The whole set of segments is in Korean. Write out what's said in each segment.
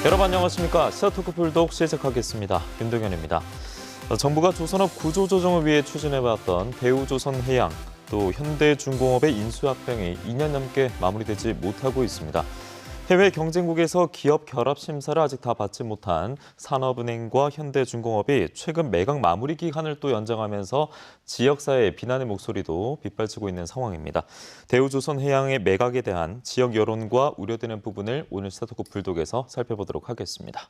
여러분 안녕하십니까? 시사토크 불독 시작하겠습니다. 윤동현입니다. 정부가 조선업 구조조정을 위해 추진해왔던 대우조선해양 또 현대중공업의 인수합병이 2년 넘게 마무리되지 못하고 있습니다. 해외 경쟁국에서 기업 결합 심사를 아직 다 받지 못한 산업은행과 현대중공업이 최근 매각 마무리 기간을 또 연장하면서 지역사회의 비난의 목소리도 빗발치고 있는 상황입니다. 대우조선해양의 매각에 대한 지역 여론과 우려되는 부분을 오늘 시사토크 불독에서 살펴보도록 하겠습니다.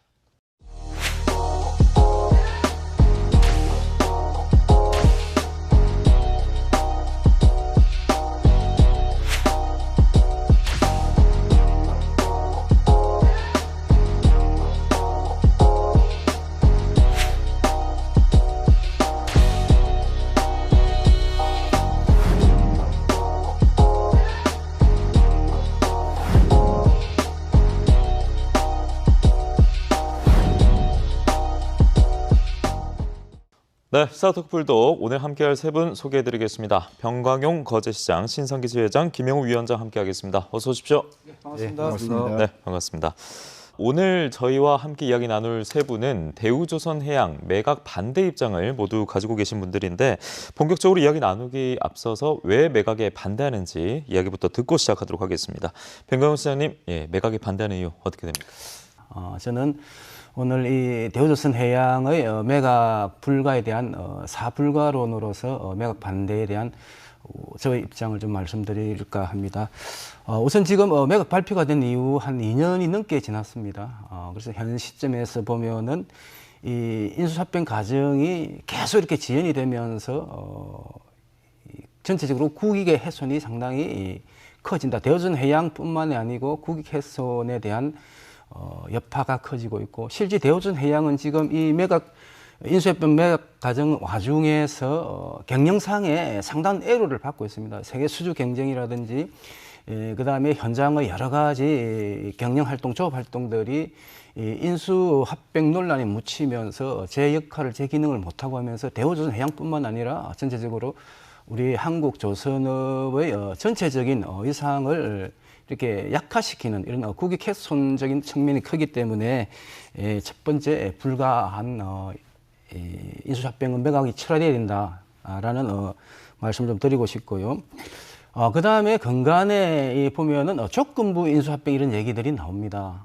네, 시사토크 불독 오늘 함께할 세 분 소개해드리겠습니다. 병광용 거제시장, 신성기 지회장, 김영우 위원장 함께하겠습니다. 어서 오십시오. 네, 반갑습니다. 네, 반갑습니다. 네, 반갑습니다. 오늘 저희와 함께 이야기 나눌 세 분은 대우조선해양 매각 반대 입장을 모두 가지고 계신 분들인데 본격적으로 이야기 나누기 앞서서 왜 매각에 반대하는지 이야기부터 듣고 시작하도록 하겠습니다. 병광용 시장님, 매각에 반대하는 이유 어떻게 됩니까? 저는 오늘 이 대우조선해양의 매각 불가에 대한 사불가론으로서 매각 반대에 대한 저의 입장을 좀 말씀드릴까 합니다. 우선 지금 매각 발표가 된 이후 한 2년이 넘게 지났습니다. 그래서 현 시점에서 보면은 이 인수합병 과정이 계속 이렇게 지연이 되면서 전체적으로 국익의 훼손이 상당히 커진다. 대우조선해양뿐만이 아니고 국익 훼손에 대한 여파가 커지고 있고 실제 대우조선해양은 지금 이 인수합병 매각 과정 와중에서 경영상에 상당한 애로를 받고 있습니다. 세계 수주 경쟁이라든지 그다음에 현장의 여러 가지 경영 활동, 조업 활동들이 인수합병 논란에 묻히면서 제 역할을, 제 기능을 못하고 하면서 대우조선해양뿐만 아니라 전체적으로 우리 한국 조선업의 전체적인 위상을 이렇게 약화시키는 이런 국익 훼손적인 측면이 크기 때문에 첫 번째 불가한 인수합병은 매각이 철회돼야 된다라는 말씀을 좀 드리고 싶고요. 그 다음에 근간에 보면은 조건부 인수합병 이런 얘기들이 나옵니다.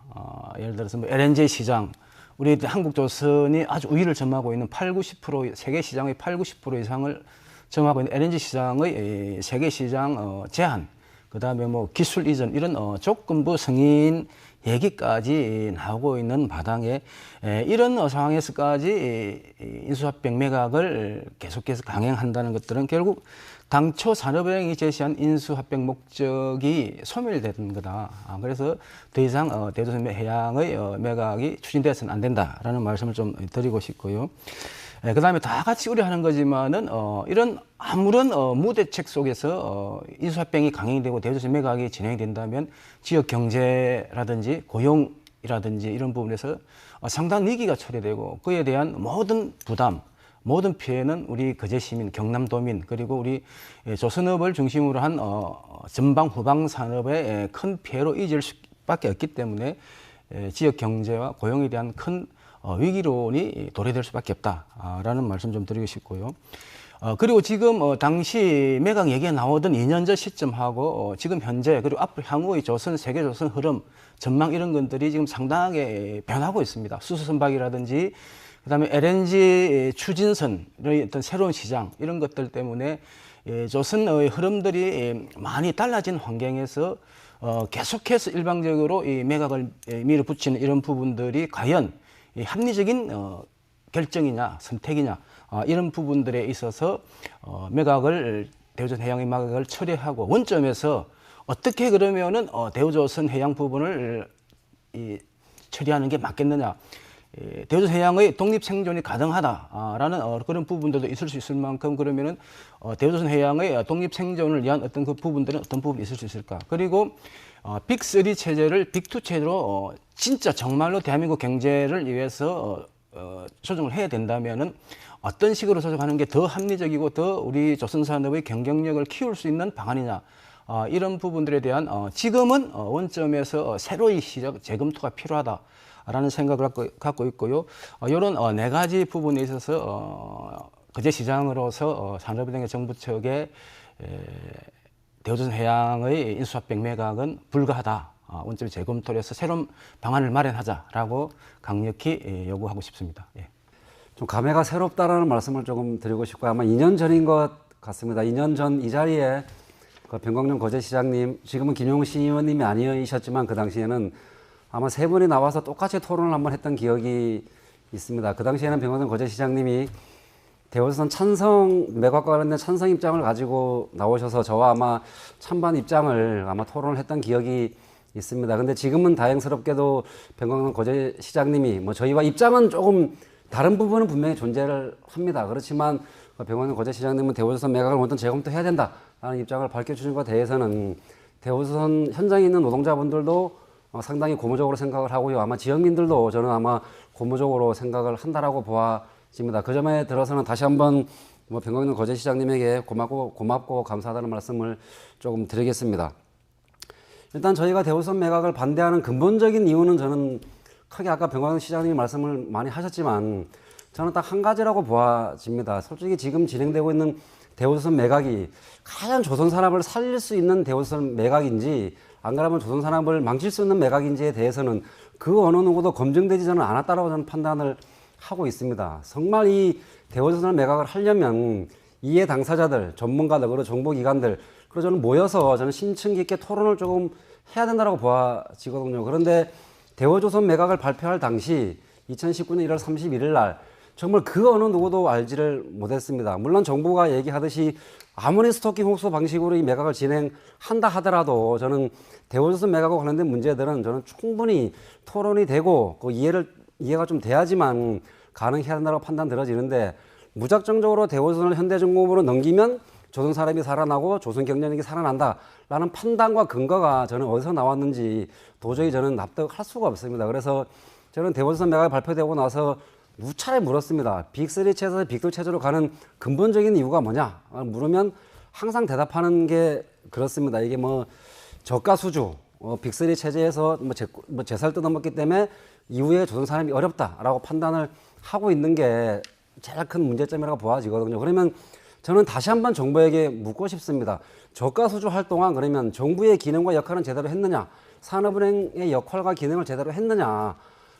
예를 들어서 뭐 LNG 시장, 우리 한국조선이 아주 우위를 점하고 있는 80-90% 세계 시장의 80-90% 이상을 점하고 있는 LNG 시장의 세계 시장 제한. 그 다음에 뭐 기술 이전 이런 조건부 승인 얘기까지 나오고 있는 마당에 이런 상황에서까지 인수합병 매각을 계속해서 강행한다는 것들은 결국 당초 산업은행이 제시한 인수합병 목적이 소멸되는 거다. 그래서 더 이상 대우조선해양의 매각이 추진돼서는 안 된다라는 말씀을 좀 드리고 싶고요. 그 다음에 다 같이 우려하는 거지만은, 이런 아무런 무대책 속에서 인수합병이 강행이 되고 대우조선 매각이 진행이 된다면 지역 경제라든지 고용이라든지 이런 부분에서 상당한 위기가 초래되고 그에 대한 모든 부담, 모든 피해는 우리 거제 시민, 경남도민 그리고 우리 조선업을 중심으로 한 전방 후방 산업의 큰 피해로 이어질 수밖에 없기 때문에 지역 경제와 고용에 대한 큰 위기론이 도래될 수밖에 없다라는 말씀 좀 드리고 싶고요. 그리고 지금 당시 매각 얘기가 나오던 2년 전 시점하고 지금 현재 그리고 앞으로 향후의 세계 조선 흐름, 전망 이런 것들이 지금 상당하게 변하고 있습니다. 수소 선박이라든지 그다음에 LNG 추진선의 어떤 새로운 시장 이런 것들 때문에 조선의 흐름들이 많이 달라진 환경에서 계속해서 일방적으로 이 매각을 밀어붙이는 이런 부분들이 과연 합리적인 결정이냐 선택이냐 이런 부분들에 있어서 대우조선해양의 매각을 처리하고 원점에서 어떻게 그러면은 대우조선해양 부분을 처리하는 게 맞겠느냐. 대우조선해양의 독립생존이 가능하다라는 그런 부분들도 있을 수 있을 만큼 그러면은 대우조선해양의 독립생존을 위한 어떤 그 부분들은 어떤 부분이 있을 수 있을까. 그리고 빅3 체제를 빅2 체제로 진짜 정말로 대한민국 경제를 위해서 조정을 해야 된다면은 어떤 식으로 조정하는 게 더 합리적이고 더 우리 조선산업의 경쟁력을 키울 수 있는 방안이냐. 이런 부분들에 대한 지금은 원점에서 새로이 시작 재검토가 필요하다. 라는 생각을 갖고 있고요. 이런 네 가지 부분에 있어서 거제시장으로서 산업은행의 정부 측에 대우조선해양의 인수합병 매각은 불가하다. 원점 재검토를 해서 새로운 방안을 마련하자라고 강력히 요구하고 싶습니다. 예. 좀 감회가 새롭다라는 말씀을 조금 드리고 싶고요. 아마 2년 전인 것 같습니다. 2년 전 이 자리에 그 변광룡 거제시장님, 지금은 김용신 의원님이 아니셨지만 그 당시에는 아마 세 분이 나와서 똑같이 토론을 한번 했던 기억이 있습니다. 그 당시에는 변광룡 거제시장님이 대우조선 찬성 매각과 관련된 찬성 입장을 가지고 나오셔서 저와 아마 찬반 입장을 아마 토론을 했던 기억이 있습니다. 근데 지금은 다행스럽게도 변광룡 거제시장님이 뭐 저희와 입장은 조금 다른 부분은 분명히 존재를 합니다. 그렇지만 변광룡 거제시장님은 대우조선 매각을 먼저 재검토해야 된다라는 입장을 밝혀주신 것에 대해서는 대우조선 현장에 있는 노동자분들도 상당히 고무적으로 생각을 하고요. 아마 지역민들도 저는 아마 고무적으로 생각을 한다라고 보아집니다. 그 점에 들어서는 다시 한번 변광룡 거제시장님에게 고맙고 감사하다는 말씀을 조금 드리겠습니다. 일단 저희가 대우조선 매각을 반대하는 근본적인 이유는 저는 크게 아까 변광룡 시장님이 말씀을 많이 하셨지만 저는 딱 한 가지라고 보아집니다. 솔직히 지금 진행되고 있는 대우조선 매각이 과연 조선 산업을 살릴 수 있는 대우조선 매각인지 안 그러면 조선 산업을 망칠 수 있는 매각인지에 대해서는 그 어느 누구도 검증되지 저는 않았다라고 저는 판단을 하고 있습니다. 정말 이 대우조선을 매각을 하려면 이해 당사자들, 전문가들, 그리고 정보기관들, 그리고 저는 모여서 저는 심층 깊게 토론을 조금 해야 된다고 보아지거든요. 그런데 대우조선 매각을 발표할 당시 2019년 1월 31일 날 정말 그 어느 누구도 알지를 못했습니다. 물론 정부가 얘기하듯이 아무리 스토킹 호수 방식으로 이 매각을 진행한다 하더라도 저는 대우조선 매각과 관련된 문제들은 저는 충분히 토론이 되고 그 이해가 좀 돼야지만 가능해야 된다고 판단 들어지는데 무작정적으로 대우조선을 현대중공업으로 넘기면 조선 산업이 살아나고 조선 경제력이 살아난다라는 판단과 근거가 저는 어디서 나왔는지 도저히 저는 납득할 수가 없습니다. 그래서 저는 대우조선 매각이 발표되고 나서 누차례 물었습니다. 빅3 체제에서 빅2 체제로 가는 근본적인 이유가 뭐냐? 물으면 항상 대답하는 게 그렇습니다. 이게 뭐 저가 수주, 빅3 체제에서 제살 뜯어먹기 때문에 이후에 조선 산업이 어렵다라고 판단을 하고 있는 게 제일 큰 문제점이라고 보아지거든요. 그러면 저는 다시 한번 정부에게 묻고 싶습니다. 저가 수주할 동안 그러면 정부의 기능과 역할은 제대로 했느냐? 산업은행의 역할과 기능을 제대로 했느냐?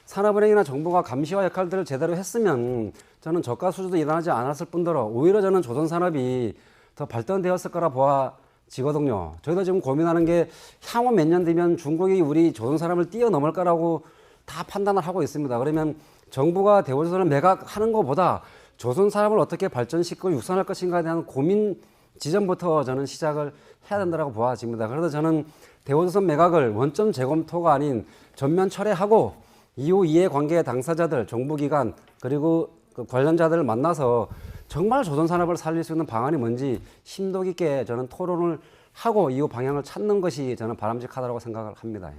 산업은행이나 정부가 감시와 역할들을 제대로 했으면 저는 저가 수주도 일어나지 않았을 뿐더러 오히려 저는 조선 산업이 더 발전되었을 거라 보아지거든요. 저희도 지금 고민하는 게 향후 몇 년 뒤면 중국이 우리 조선 산업을 뛰어넘을 거라고 다 판단을 하고 있습니다. 그러면 정부가 대우조선을 매각하는 것보다 조선 산업을 어떻게 발전시키고 육성할 것인가에 대한 고민 지점부터 저는 시작을 해야 된다고 보아집니다. 그래서 저는 대우조선 매각을 원점 재검토가 아닌 전면 철회하고 이후 이해관계 당사자들, 정부기관 그리고 그 관련자들을 만나서 정말 조선 산업을 살릴 수 있는 방안이 뭔지 심도 깊게 저는 토론을 하고 이후 방향을 찾는 것이 저는 바람직하다고 생각을 합니다.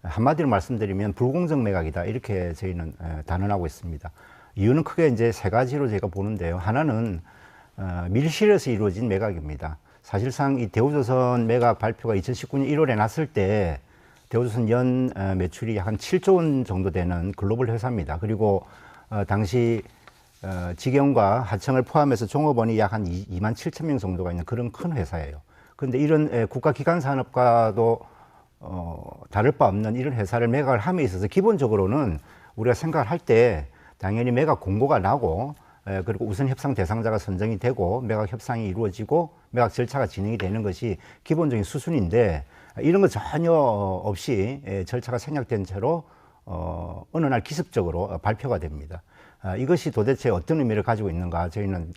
한마디로 말씀드리면 불공정 매각이다 이렇게 저희는 단언하고 있습니다. 이유는 크게 이제 세 가지로 제가 보는데요. 하나는 밀실에서 이루어진 매각입니다. 사실상 이 대우조선 매각 발표가 2019년 1월에 났을 때 대우조선 연 매출이 한 7조 원 정도 되는 글로벌 회사입니다. 그리고 당시 직영과 하청을 포함해서 종업원이 약 한 2만 7천 명 정도가 있는 그런 큰 회사예요. 그런데 이런 국가기관 산업과도 다를 바 없는 이런 회사를 매각을 함에 있어서 기본적으로는 우리가 생각을 할 때 당연히 매각 공고가 나고 그리고 우선 협상 대상자가 선정이 되고 매각 협상이 이루어지고 매각 절차가 진행이 되는 것이 기본적인 수순인데 이런 거 전혀 없이 절차가 생략된 채로 어느 날 기습적으로 발표가 됩니다. 이것이 도대체 어떤 의미를 가지고 있는가 저희는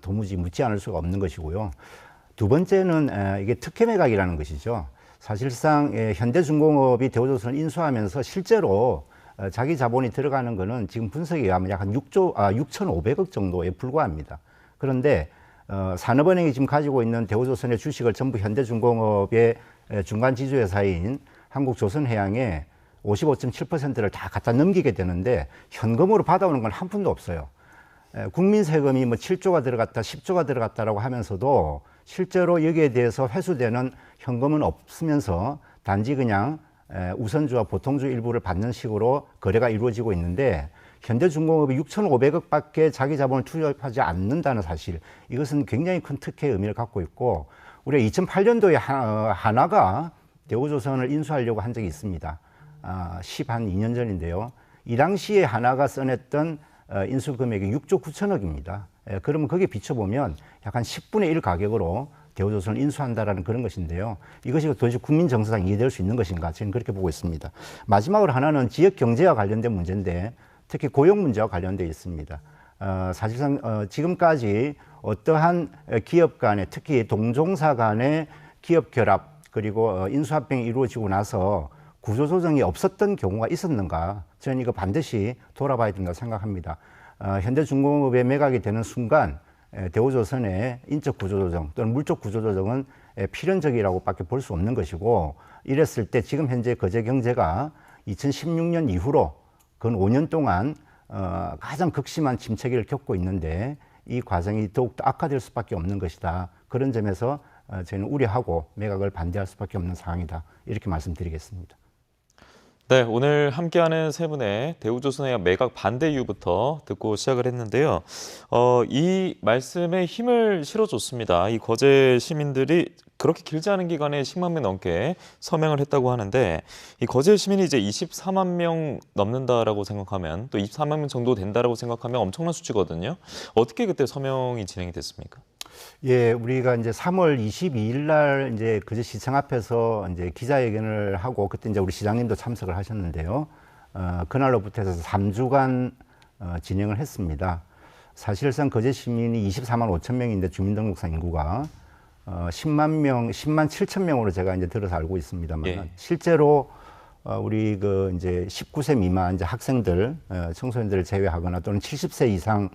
도무지 묻지 않을 수가 없는 것이고요. 두 번째는 이게 특혜 매각이라는 것이죠. 사실상 현대중공업이 대우조선을 인수하면서 실제로 자기 자본이 들어가는 거는 지금 분석에 의하면 약 한 6,500억 정도에 불과합니다. 그런데 산업은행이 지금 가지고 있는 대우조선의 주식을 전부 현대중공업의 중간 지주회사인 한국조선해양에 55.7%를 다 갖다 넘기게 되는데 현금으로 받아오는 건 한 푼도 없어요. 국민 세금이 뭐 7조가 들어갔다, 10조가 들어갔다라고 하면서도 실제로 여기에 대해서 회수되는 현금은 없으면서 단지 그냥 우선주와 보통주 일부를 받는 식으로 거래가 이루어지고 있는데 현대중공업이 6,500억밖에 자기 자본을 투입하지 않는다는 사실, 이것은 굉장히 큰 특혜의 의미를 갖고 있고, 우리가 2008년도에 하나가 대우조선을 인수하려고 한 적이 있습니다. 12년 전인데요. 이 당시에 하나가 써냈던 인수 금액이 6조 9천억입니다. 그러면 거기에 비춰보면 약간 10분의 1 가격으로 대우조선을 인수한다라는 그런 것인데요. 이것이 도대체 국민 정서상 이해될 수 있는 것인가? 저는 그렇게 보고 있습니다. 마지막으로 하나는 지역 경제와 관련된 문제인데 특히 고용 문제와 관련되어 있습니다. 사실상 지금까지 어떠한 기업 간의, 특히 동종사 간의 기업 결합 그리고 인수합병이 이루어지고 나서 구조조정이 없었던 경우가 있었는가? 저는 이거 반드시 돌아봐야 된다고 생각합니다. 현대중공업의 매각이 되는 순간 대우조선의 인적 구조조정 또는 물적 구조조정은 필연적이라고밖에 볼 수 없는 것이고, 이랬을 때 지금 현재 거제 경제가 2016년 이후로 근 5년 동안 가장 극심한 침체기를 겪고 있는데 이 과정이 더욱더 악화될 수밖에 없는 것이다. 그런 점에서 저희는 우려하고 매각을 반대할 수밖에 없는 상황이다. 이렇게 말씀드리겠습니다. 네, 오늘 함께하는 세 분의 대우조선해양 매각 반대 이유부터 듣고 시작을 했는데요. 이 말씀에 힘을 실어줬습니다. 이 거제 시민들이 그렇게 길지 않은 기간에 10만 명 넘게 서명을 했다고 하는데, 이 거제 시민이 이제 24만 명 넘는다라고 생각하면, 또 24만 명 정도 된다라고 생각하면 엄청난 수치거든요. 어떻게 그때 서명이 진행이 됐습니까? 예, 우리가 이제 3월 22일 날 이제 그제 시청 앞에서 이제 기자회견을 하고, 그때 이제 우리 시장님도 참석을 하셨는데요. 그날로부터 해서 3주간 진행을 했습니다. 사실상 거제 시민이 24만 5천 명인데 주민등록상 인구가 10만 7천 명으로 제가 이제 들어서 알고 있습니다만, 예. 실제로 우리 그 이제 19세 미만 이제 학생들, 청소년들을 제외하거나 또는 70세 이상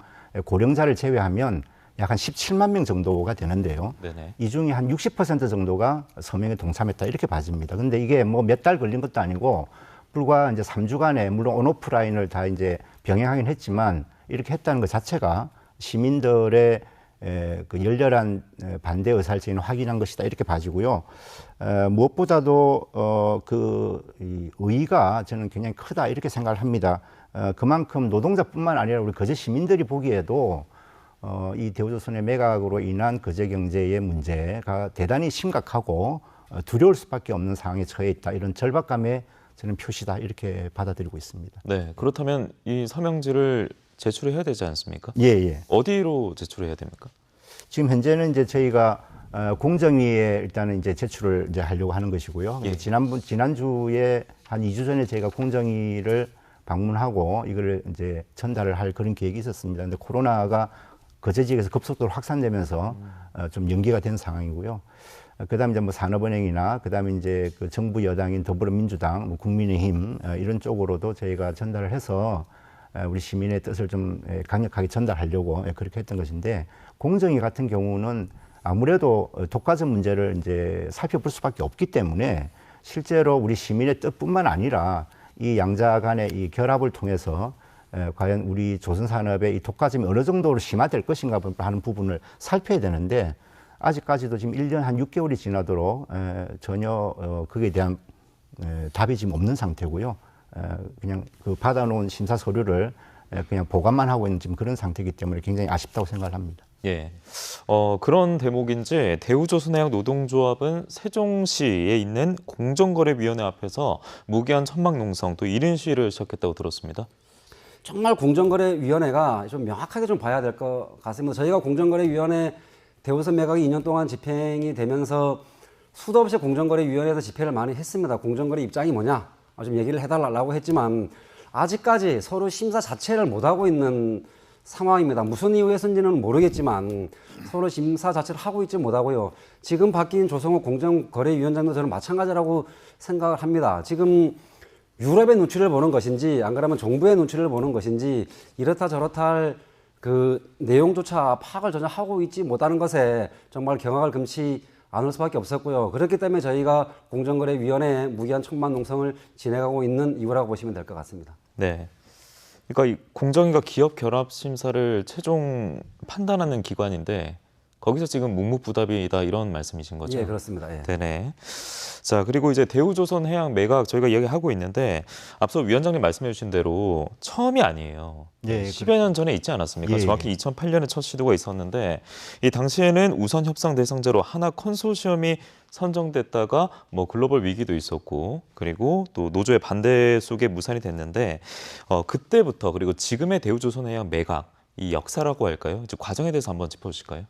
고령자를 제외하면 약 한 17만 명 정도가 되는데요. 네네. 이 중에 한 60% 정도가 서명에 동참했다 이렇게 봐집니다. 근데 이게 뭐 몇 달 걸린 것도 아니고 불과 이제 3주간에 물론 온오프라인을 다 이제 병행하긴 했지만 이렇게 했다는 것 자체가 시민들의 그 열렬한 반대 의사를 저희는 확인한 것이다 이렇게 봐지고요. 무엇보다도 이 의의가 저는 굉장히 크다 이렇게 생각을 합니다. 그만큼 노동자뿐만 아니라 우리 거제 시민들이 보기에도 이 대우조선의 매각으로 인한 거제 경제의 문제가 대단히 심각하고 두려울 수밖에 없는 상황에 처해 있다. 이런 절박감의 저는 표시다 이렇게 받아들이고 있습니다. 네, 그렇다면 이 서명지를 제출해야 되지 않습니까? 예, 예. 어디로 제출해야 됩니까? 지금 현재는 이제 저희가 공정위에 일단은 이제 제출을 이제 하려고 하는 것이고요. 예. 지난주에 한 2주 전에 저희가 공정위를 방문하고 이걸 이제 전달을 할 그런 계획이 있었습니다. 근데 코로나가 거제 지역에서 급속도로 확산되면서 좀 연기가 된 상황이고요. 그다음에 이제 뭐 산업은행이나 그다음에 이제 그 정부 여당인 더불어민주당, 뭐 국민의힘 이런 쪽으로도 저희가 전달을 해서 우리 시민의 뜻을 좀 강력하게 전달하려고 그렇게 했던 것인데, 공정위 같은 경우는 아무래도 독과점 문제를 이제 살펴볼 수밖에 없기 때문에 실제로 우리 시민의 뜻뿐만 아니라 이 양자 간의 이 결합을 통해서 과연 우리 조선산업의 이 독과점이 어느 정도로 심화될 것인가 하는 부분을 살펴야 되는데, 아직까지도 지금 1년 한 6개월이 지나도록 전혀 거기에 대한 답이 지금 없는 상태고요. 그냥 그 받아놓은 심사 서류를 그냥 보관만 하고 있는 지금 그런 상태이기 때문에 굉장히 아쉽다고 생각을 합니다. 예. 그런 대목인지 대우조선해양 노동조합은 세종시에 있는 공정거래위원회 앞에서 무기한 천막농성 또 1인 시위를 시작했다고 들었습니다. 정말 공정거래위원회가 좀 명확하게 좀 봐야 될 것 같습니다. 저희가 공정거래위원회 대우조선 매각이 2년 동안 집행이 되면서 수도 없이 공정거래위원회에서 집회를 많이 했습니다. 공정거래 입장이 뭐냐 좀 얘기를 해달라고 했지만 아직까지 서로 심사 자체를 못하고 있는 상황입니다. 무슨 이유에서인지는 모르겠지만 서로 심사 자체를 하고 있지 못하고요. 지금 바뀐 조성호 공정거래위원장도 저는 마찬가지라고 생각을 합니다. 지금 유럽의 눈치를 보는 것인지 안 그러면 정부의 눈치를 보는 것인지 이렇다 저렇다 할 그 내용조차 파악을 전혀 하고 있지 못하는 것에 정말 경악을 금치 않을 수밖에 없었고요. 그렇기 때문에 저희가 공정거래위원회에 무기한 천막 농성을 진행하고 있는 이유라고 보시면 될 것 같습니다. 네. 그러니까 이 공정위가 기업 결합 심사를 최종 판단하는 기관인데 거기서 지금 묵묵부답이다 이런 말씀이신 거죠? 예, 그렇습니다. 예. 네네. 자, 그리고 이제 대우조선해양 매각 저희가 이야기하고 있는데 앞서 위원장님 말씀해 주신 대로 처음이 아니에요. 예, 10여 년 전에 있지 않았습니까? 예. 정확히 2008년에 첫 시도가 있었는데 이 당시에는 우선 협상 대상자로 하나 컨소시엄이 선정됐다가 뭐 글로벌 위기도 있었고 그리고 또 노조의 반대 속에 무산이 됐는데 그때부터 그리고 지금의 대우조선해양 매각 이 역사라고 할까요? 이제 과정에 대해서 한번 짚어주실까요?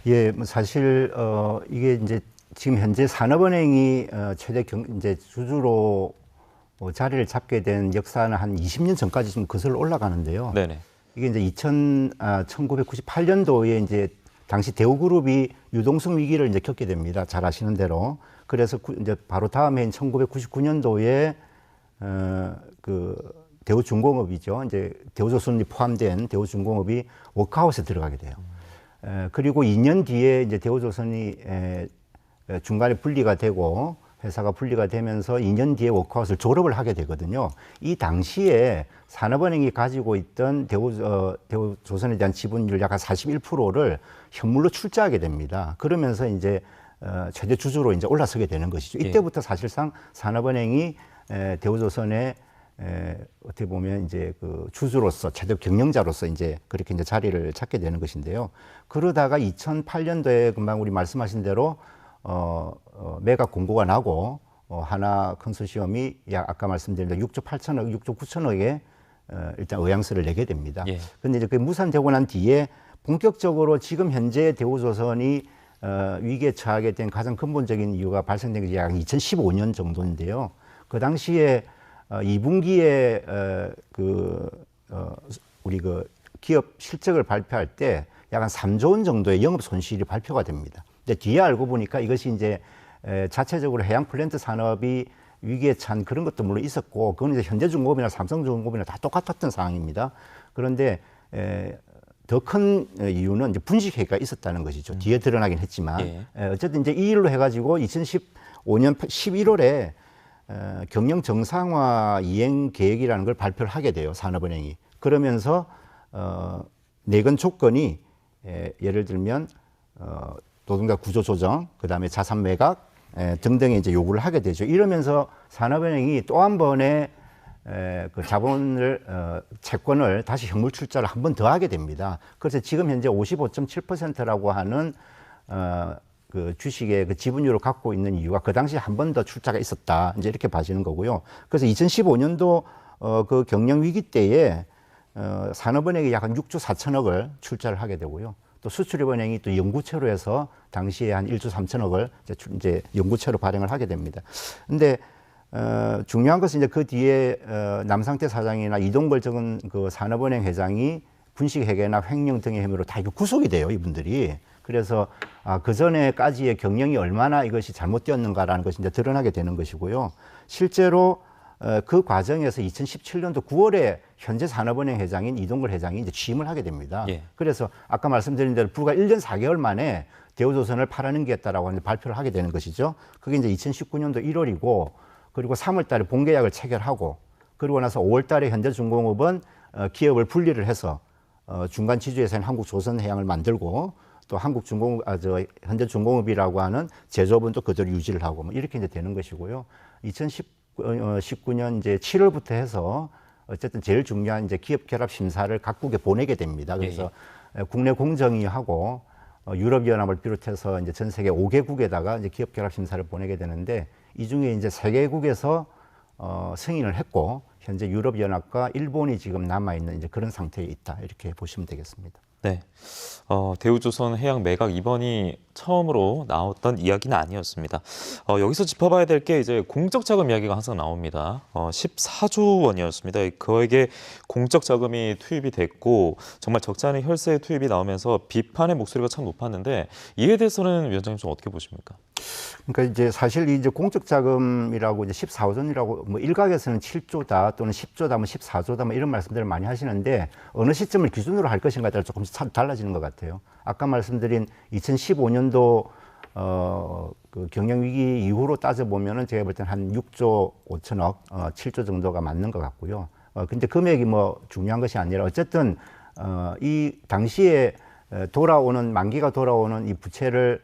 예, 뭐 사실 이게 이제 지금 현재 산업은행이 최대 이제 주주로 자리를 잡게 된 역사는 한 20년 전까지 좀 거슬러 올라가는데요. 네네. 이게 이제 1998년도에 이제 당시 대우그룹이 유동성 위기를 이제 겪게 됩니다. 잘 아시는 대로. 그래서 이제 바로 다음 해인 1999년도에 그 대우중공업이죠. 이제 대우조선이 포함된 대우중공업이 워크아웃에 들어가게 돼요. 그리고 2년 뒤에 이제 대우조선이 중간에 분리가 되고 회사가 분리가 되면서 2년 뒤에 워크아웃을 졸업을 하게 되거든요. 이 당시에 산업은행이 가지고 있던 대우조선에 대한 지분율 약 한 41%를 현물로 출자하게 됩니다. 그러면서 이제 최대 주주로 이제 올라서게 되는 것이죠. 이때부터 사실상 산업은행이 대우조선의 어떻게 보면 이제 그 주주로서 최대 경영자로서 이제 그렇게 이제 자리를 찾게 되는 것인데요. 그러다가 2008년도에 금방 우리 말씀하신 대로 매각 공고가 나고 하나 컨소시엄이 약 아까 말씀드린 6조 8천억, 6조 9천억에 일단 의향서를 내게 됩니다. 그런데 이제 그 무산되고 난 뒤에 본격적으로 지금 현재 대우조선이 위기에 처하게 된 가장 근본적인 이유가 발생된 게 약 2015년 정도인데요. 그 당시에 2분기에 우리 그 기업 실적을 발표할 때 약 한 3조 원 정도의 영업 손실이 발표가 됩니다. 근데 뒤에 알고 보니까 이것이 이제 자체적으로 해양 플랜트 산업이 위기에 찬 그런 것도 물론 있었고, 그건 이제 현대중공업이나 삼성중공업이나 다 똑같았던 상황입니다. 그런데 더 큰 이유는 이제 분식회계가 있었다는 것이죠. 뒤에 드러나긴 했지만 어쨌든 이제 이 일로 해가지고 2015년 11월에 경영 정상화 이행 계획이라는 걸 발표를 하게 돼요, 산업은행이. 그러면서 내건 조건이 예를 들면 노동자 구조 조정, 그다음에 자산 매각 등등의 이제 요구를 하게 되죠. 이러면서 산업은행이 또 한 번의 그 자본을 채권을 다시 현물 출자를 한 번 더 하게 됩니다. 그래서 지금 현재 55.7%라고 하는 그 주식의 그 지분율을 갖고 있는 이유가 그 당시에 한 번 더 출자가 있었다. 이제 이렇게 봐지는 거고요. 그래서 2015년도 그 경영 위기 때에 산업은행이 약 한 6조 4천억을 출자를 하게 되고요. 또 수출입은행이 또 연구채로 해서 당시에 한 1조 3천억을 이제 연구채로 발행을 하게 됩니다. 근데 중요한 것은 이제 그 뒤에 남상태 사장이나 이동걸 전 그 산업은행 회장이 분식회계나 횡령 등의 혐의로 다 이거 구속이 돼요, 이분들이. 그래서 그 전에까지의 경영이 얼마나 이것이 잘못되었는가라는 것이 이제 드러나게 되는 것이고요. 실제로 그 과정에서 2017년도 9월에 현재 산업은행 회장인 이동걸 회장이 이제 취임을 하게 됩니다. 그래서 아까 말씀드린 대로 불과 1년 4개월 만에 대우조선을 팔아넘기겠다라고 발표를 하게 되는 것이죠. 그게 이제 2019년도 1월이고, 그리고 3월 달에 본계약을 체결하고, 그리고 나서 5월 달에 현대중공업은 기업을 분리를 해서 중간 지주회사인 한국조선해양을 만들고, 또 현대중공업이라고 하는 제조업은 또 그대로 유지를 하고, 뭐 이렇게 이제 되는 것이고요. 2019년 이제 7월부터 해서 어쨌든 제일 중요한 이제 기업 결합 심사를 각국에 보내게 됩니다. 그래서 국내 공정위하고 유럽연합을 비롯해서 이제 전 세계 5개국에다가 이제 기업 결합 심사를 보내게 되는데, 이 중에 이제 3개국에서 승인을 했고, 현재 유럽연합과 일본이 지금 남아있는 이제 그런 상태에 있다. 이렇게 보시면 되겠습니다. 네. 대우조선 해양 매각 이번이 처음으로 나왔던 이야기는 아니었습니다. 여기서 짚어봐야 될 게 이제 공적 자금 이야기가 항상 나옵니다. 14조 원이었습니다. 그에게 공적 자금이 투입이 됐고 정말 적지 않은 혈세 투입이 나오면서 비판의 목소리가 참 높았는데 이에 대해서는 위원장님 좀 어떻게 보십니까? 그러니까 이제 사실 이제 공적 자금이라고 이제 14조이라고 뭐 일각에서는 7조다 또는 10조다 뭐 14조다 뭐 이런 말씀들을 많이 하시는데 어느 시점을 기준으로 할 것인가에 따라 조금씩 달라지는 것 같아요. 아까 말씀드린 2015년도 그 경영 위기 이후로 따져 보면은 제가 볼 때는 한 6조 5천억, 7조 정도가 맞는 것 같고요. 근데 금액이 뭐 중요한 것이 아니라 어쨌든 이 당시에 돌아오는 만기가 돌아오는 이 부채를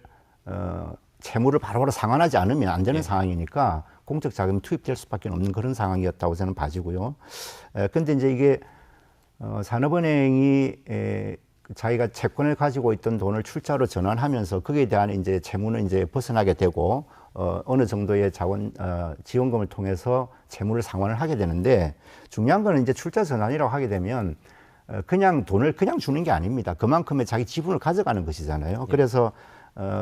채무를 바로바로 상환하지 않으면 안 되는 상황이니까 공적 자금이 투입될 수밖에 없는 그런 상황이었다고 저는 봐지고요. 근데 이제 이게 산업은행이 자기가 채권을 가지고 있던 돈을 출자로 전환하면서 거기에 대한 이제 채무는 이제 벗어나게 되고 어느 정도의 자원 지원금을 통해서 채무를 상환을 하게 되는데 중요한 거는 이제 출자 전환이라고 하게 되면 그냥 돈을 그냥 주는 게 아닙니다. 그만큼의 자기 지분을 가져가는 것이잖아요. 그래서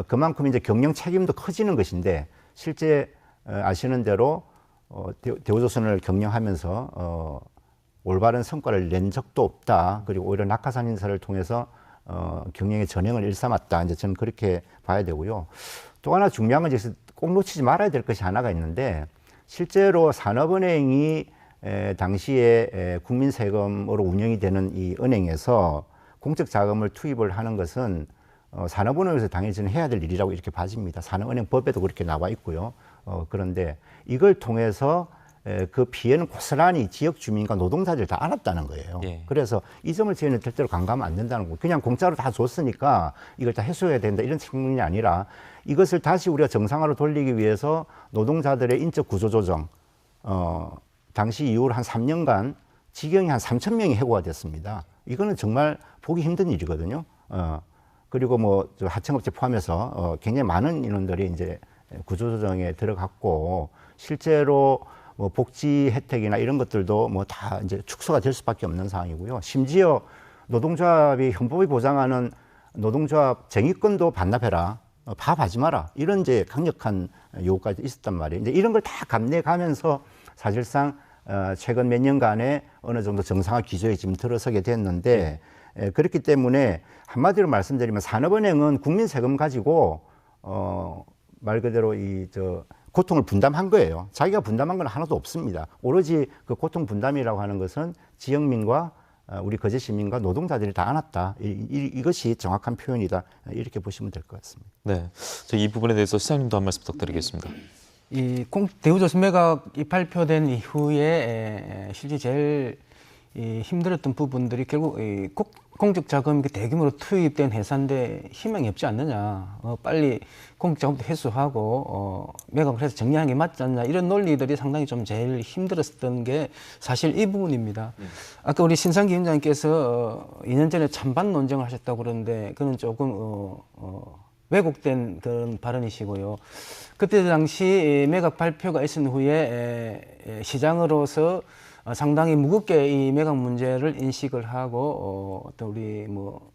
그만큼 이제 경영 책임도 커지는 것인데 실제 아시는 대로 대우조선을 경영하면서 올바른 성과를 낸 적도 없다. 그리고 오히려 낙하산 인사를 통해서 경영의 전형을 일삼았다. 이제 저는 그렇게 봐야 되고요. 또 하나 중요한 건 이제 꼭 놓치지 말아야 될 것이 하나가 있는데 실제로 산업은행이 당시에 국민 세금으로 운영이 되는 이 은행에서 공적 자금을 투입을 하는 것은 산업은행에서 당연히 저는 해야 될 일이라고 이렇게 봐집니다. 산업은행법에도 그렇게 나와 있고요. 그런데 이걸 통해서 그 피해는 고스란히 지역 주민과 노동자들 다 알았다는 거예요. 예. 그래서 이 점을 저희는 절대로 간과하면 안 된다는 거고 그냥 공짜로 다 줬으니까 이걸 다 해소해야 된다 이런 측면이 아니라 이것을 다시 우리가 정상화로 돌리기 위해서 노동자들의 인적 구조 조정 당시 이후로 한 3년간 직영이 한 3,000명이 해고가 됐습니다. 이거는 정말 보기 힘든 일이거든요. 그리고 뭐 하청업체 포함해서 굉장히 많은 인원들이 이제 구조조정에 들어갔고 실제로 뭐 복지 혜택이나 이런 것들도 뭐 다 이제 축소가 될 수밖에 없는 상황이고요. 심지어 노동조합이 헌법이 보장하는 노동조합 쟁의권도 반납해라, 파업하지 마라 이런 이제 강력한 요구까지 있었단 말이에요. 이제 이런 걸 다 감내가면서 사실상 최근 몇 년간에 어느 정도 정상화 기조에 지금 들어서게 됐는데 그렇기 때문에 한마디로 말씀드리면 산업은행은 국민 세금 가지고 말 그대로 고통을 분담한 거예요. 자기가 분담한 건 하나도 없습니다. 오로지 그 고통 분담이라고 하는 것은 지역민과 우리 거제 시민과 노동자들이 다 안았다. 이것이 정확한 표현이다. 이렇게 보시면 될 것 같습니다. 네, 이 부분에 대해서 시장님도 한 말씀 부탁드리겠습니다. 이 대우조선 매각이 발표된 이후에 실제 제일 힘들었던 부분들이 결국 공적 자금이 대규모로 투입된 회사인데 희망이 없지 않느냐. 빨리 공적 자금도 회수하고 매각을 해서 정리하는 게 맞지 않냐. 이런 논리들이 상당히 좀 제일 힘들었던 게 사실 이 부분입니다. 아까 우리 신상기 위원장님께서 2년 전에 찬반 논쟁을 하셨다고 그러는데 그는 조금 왜곡된 그런 발언이시고요. 그때 당시 매각 발표가 있은 후에 시장으로서 상당히 무겁게 이 매각 문제를 인식을 하고 어떤 우리 뭐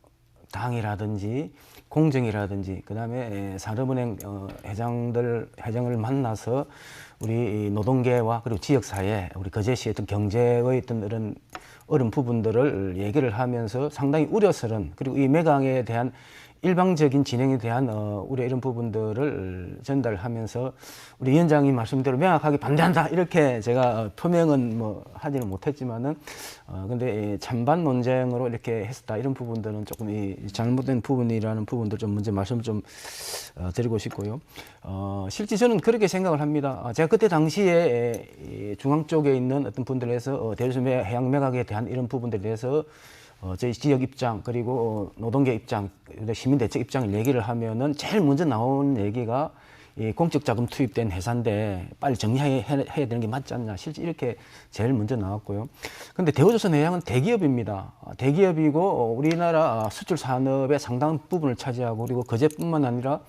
당이라든지 공정이라든지 그다음에 산업은행 회장을 만나서 우리 노동계와 그리고 지역사회 우리 거제시의 어떤 경제의 어떤 이런 어려운 부분들을 얘기를 하면서 상당히 우려스러운 그리고 이 매각에 대한 일방적인 진행에 대한 우려 이런 부분들을 전달하면서 우리 위원장님 말씀대로 명확하게 반대한다 이렇게 제가 표명은 뭐 하지는 못했지만은 근데 찬반 논쟁으로 이렇게 했었다 이런 부분들은 조금 이 잘못된 부분이라는 부분들 좀 먼저 말씀 좀 드리고 싶고요. 실제 저는 그렇게 생각을 합니다. 제가 그때 당시에 중앙 쪽에 있는 어떤 분들에서 대우조선 해양 매각에 대한 이런 부분들에 대해서 저희 지역 입장 그리고 노동계 입장, 시민 대책 입장을 얘기를 하면은 제일 먼저 나온 얘기가 이 공적 자금 투입된 회사인데 빨리 정리해야 되는 게 맞지 않냐. 실제 이렇게 제일 먼저 나왔고요. 근데 대우조선 해양은 대기업입니다. 대기업이고 우리나라 수출 산업의 상당 부분을 차지하고 그리고 거제뿐만 아니라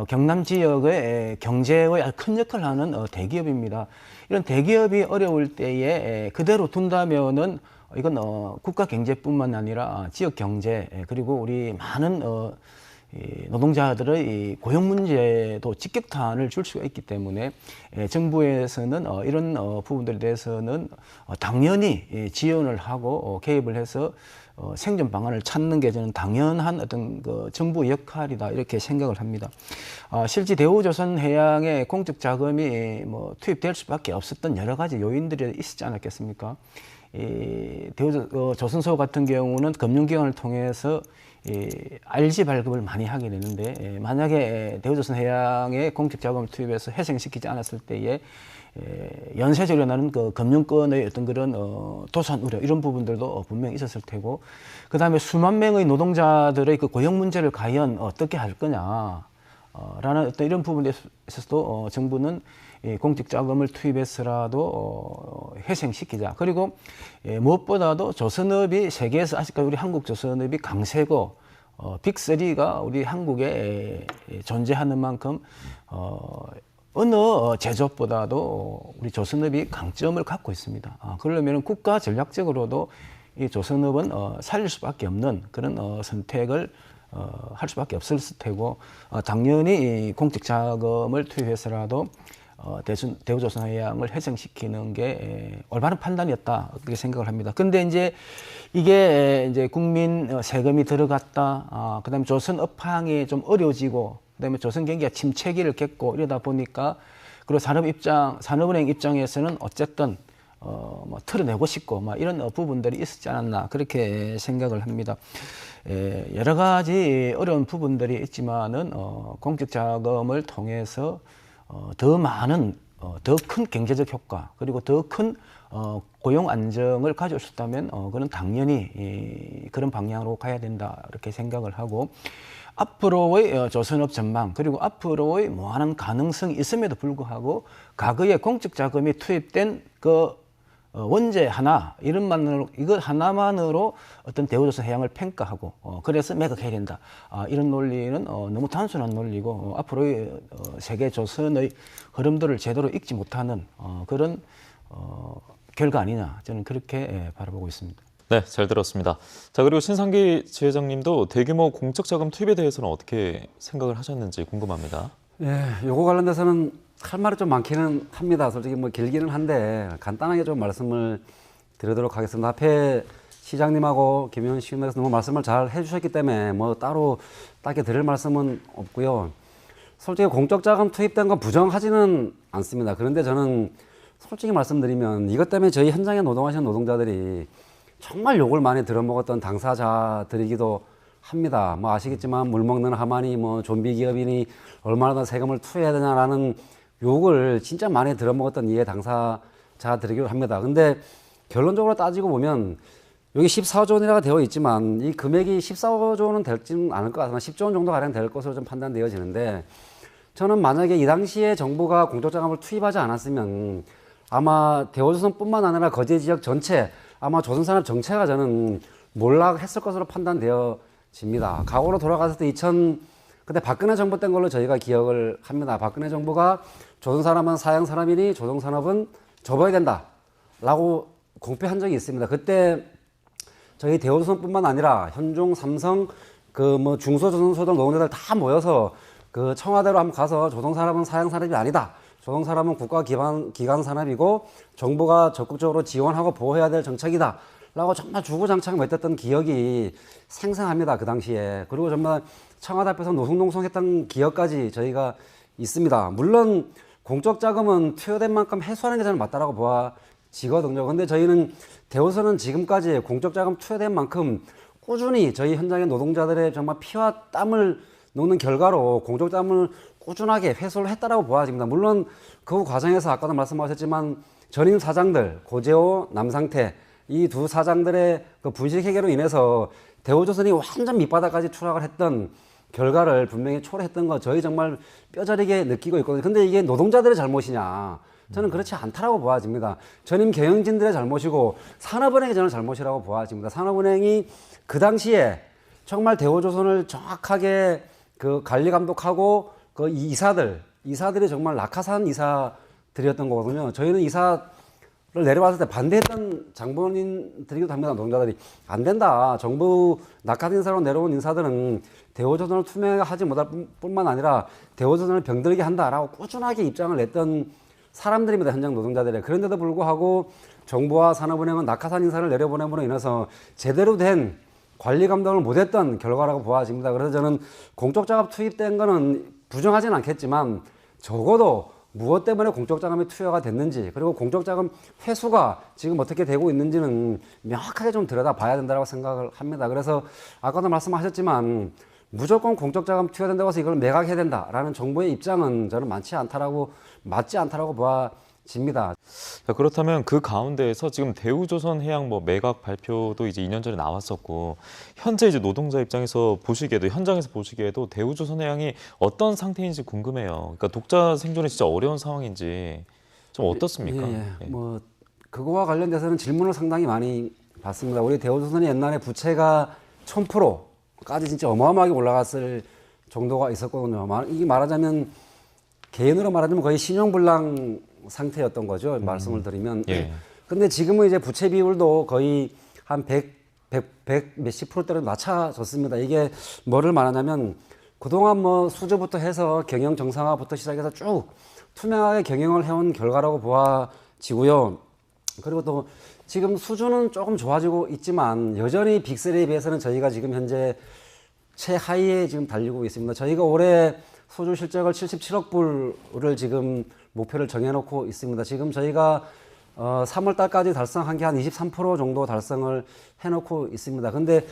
경남 지역의 경제에 아주 큰 역할을 하는 대기업입니다. 이런 대기업이 어려울 때에 그대로 둔다면은 이건 국가 경제뿐만 아니라 지역 경제 그리고 우리 많은 노동자들의 고용 문제도 직격탄을 줄 수가 있기 때문에 정부에서는 이런 부분들에 대해서는 당연히 지원을 하고 개입을 해서 생존 방안을 찾는 게 저는 당연한 어떤 그 정부 역할이다 이렇게 생각을 합니다. 실제 대우조선 해양의 공적 자금이 뭐 투입될 수밖에 없었던 여러 가지 요인들이 있었지 않았겠습니까? 조선소 같은 경우는 금융기관을 통해서 RG 발급을 많이 하게 되는데 만약에 대우조선 해양에 공적 자금을 투입해서 회생시키지 않았을 때에 연쇄적으로 일어나는 그 금융권의 어떤 그런 도산 우려 이런 부분들도 분명히 있었을 테고, 그 다음에 수만 명의 노동자들의 그 고용 문제를 과연 어떻게 할 거냐 라는 어떤 이런 부분에 있어서도 정부는 공적 자금을 투입해서라도 회생시키자. 그리고 무엇보다도 조선업이 세계에서 아직까지 우리 한국 조선업이 강세고 빅3가 우리 한국에 존재하는 만큼 어느 제조업보다도 우리 조선업이 강점을 갖고 있습니다. 그러려면 국가 전략적으로도 이 조선업은 살릴 수밖에 없는 그런 선택을 할 수밖에 없을 테고, 당연히 이 공적 자금을 투입해서라도 대우조선해양을 회생시키는 게 올바른 판단이었다 그렇게 생각을 합니다. 근데 이제 이게 이제 국민 세금이 들어갔다, 그다음에 조선 업황이 좀 어려워지고, 그다음에 조선 경기가 침체기를 겪고 이러다 보니까, 그리고 산업은행 입장에서는 어쨌든 뭐 털어내고 싶고 막 이런 부분들이 있었지 않았나 그렇게 생각을 합니다. 여러 가지 어려운 부분들이 있지만은 공적 자금을 통해서 더 많은 더 큰 경제적 효과, 그리고 더 큰 고용 안정을 가져올 수 있다면 그건 당연히 그런 방향으로 가야 된다 이렇게 생각을 하고, 앞으로의 조선업 전망, 그리고 앞으로의 무한한 가능성이 있음에도 불구하고 과거에 공적 자금이 투입된 그 원죄 하나, 이것 하나만으로 어떤 대우조선해양을 평가하고 그래서 매각해야 된다, 이런 논리는 너무 단순한 논리고 앞으로의 세계 조선의 흐름들을 제대로 읽지 못하는 그런 결과 아니냐, 저는 그렇게 바라보고 있습니다. 네, 잘 들었습니다. 자, 그리고 신상기 지회장님도 대규모 공적 자금 투입에 대해서는 어떻게 생각을 하셨는지 궁금합니다. 예, 요거 관련돼서는 할 말이 좀 많기는 합니다. 솔직히 뭐 길기는 한데 간단하게 좀 말씀을 드리도록 하겠습니다. 앞에 시장님하고 김영현 시장님께서 너무 말씀을 잘 해주셨기 때문에 뭐 따로 딱히 드릴 말씀은 없고요. 솔직히 공적 자금 투입된 건 부정하지는 않습니다. 그런데 저는 솔직히 말씀드리면 이것 때문에 저희 현장에 노동하시는 노동자들이 정말 욕을 많이 들어먹었던 당사자들이기도 합니다. 뭐 아시겠지만 물 먹는 하마니 뭐 좀비 기업이니 얼마나 더 세금을 투여해야 되냐라는 욕을 진짜 많이 들어먹었던 이해 당사자들이기도 합니다. 근데 결론적으로 따지고 보면 여기 14조 원이라고 되어 있지만 이 금액이 14조 원은 될지는 않을 것 같지만 10조 원 정도 가량 될 것으로 좀 판단되어지는데, 저는 만약에 이 당시에 정부가 공적 자금을 투입하지 않았으면 아마 대우조선뿐만 아니라 거제 지역 전체, 아마 조선산업 전체가 저는 몰락했을 것으로 판단되어집니다. 과거로 돌아가서 그때 박근혜 정부 땐 걸로 저희가 기억을 합니다. 박근혜 정부가 조선산업은 사양산업이니 조선산업은 접어야 된다라고 공표한 적이 있습니다. 그때 저희 대우조선뿐만 아니라 현종, 삼성, 그 뭐 중소조선소들 노동자들 다 모여서 그 청와대로 한번 가서 조선산업은 사양산업이 아니다, 조선산업은 국가 기관 산업이고 정부가 적극적으로 지원하고 보호해야 될 정책이다 라고 정말 주구장창 외쳤던 기억이 생생합니다. 그 당시에. 그리고 정말 청와대 앞에서 노송농송했던 기억까지 저희가 있습니다. 물론 공적 자금은 투여된 만큼 회수하는 게 저는 맞다라고 보아지거든요. 근데 저희는 대우선은 지금까지 공적 자금 투여된 만큼 꾸준히 저희 현장의 노동자들의 정말 피와 땀을 놓는 결과로 공적 자금을 꾸준하게 회수를 했다라고 보아집니다. 물론 그 과정에서 아까도 말씀하셨지만 전임 사장들 고재호, 남상태 이 두 사장들의 그 분식 해결로 인해서 대우조선이 완전 밑바닥까지 추락을 했던 결과를 분명히 초래했던 거 저희 정말 뼈저리게 느끼고 있거든요. 근데 이게 노동자들의 잘못이냐? 저는 그렇지 않다라고 보아집니다. 전임 경영진들의 잘못이고 산업은행의 저는 잘못이라고 보아집니다. 산업은행이 그 당시에 정말 대우조선을 정확하게 그 관리 감독하고 그 이사들이 정말 낙하산 이사들이었던 거거든요. 저희는 이사를 내려왔을 때 반대했던 장본인들이기도 합니다. 노동자들이 안 된다. 정부 낙하산 인사로 내려온 인사들은 대우조선을 투명하지 못할 뿐만 아니라 대우조선을 병들게 한다라고 꾸준하게 입장을 냈던 사람들입니다. 현장 노동자들이. 그런데도 불구하고 정부와 산업은행은 낙하산 인사를 내려보냄으로 인해서 제대로 된 관리 감독을 못했던 결과라고 보아집니다. 그래서 저는 공적 자금 투입된 거는 부정하지는 않겠지만 적어도 무엇 때문에 공적 자금이 투여가 됐는지, 그리고 공적 자금 회수가 지금 어떻게 되고 있는지는 명확하게 좀 들여다봐야 된다고 생각을 합니다. 그래서 아까도 말씀하셨지만 무조건 공적 자금 투여된다고 해서 이걸 매각해야 된다라는 정부의 입장은 저는 맞지 않다라고 보아 집니다. 자, 그렇다면 그 가운데에서 지금 대우조선해양 뭐 매각 발표도 이제 2년 전에 나왔었고 현재 이제 노동자 입장에서 보시기에도 현장에서 보시기에도 대우조선해양이 어떤 상태인지 궁금해요. 그러니까 독자 생존이 진짜 어려운 상황인지 좀 어떻습니까? 뭐 그거와 관련돼서는 질문을 상당히 많이 받습니다. 우리 대우조선이 옛날에 부채가 1000%까지 진짜 어마어마하게 올라갔을 정도가 있었거든요. 이게 말하자면 개인으로 말하자면 거의 신용불량 상태였던 거죠. 말씀을 드리면. 예. 근데 지금은 이제 부채 비율도 거의 한 100 몇십 %대로 낮춰졌습니다. 이게 뭐를 말하냐면 그동안 뭐 수주부터 해서 경영 정상화부터 시작해서 쭉 투명하게 경영을 해온 결과라고 보아지고요. 그리고 또 지금 수주는 조금 좋아지고 있지만 여전히 빅3에 비해서는 저희가 지금 현재 최하위에 지금 달리고 있습니다. 저희가 올해 수주 실적을 77억 불을 지금 목표를 정해놓고 있습니다. 지금 저희가 3월 달까지 달성한 게 한 23% 정도 달성을 해놓고 있습니다. 근데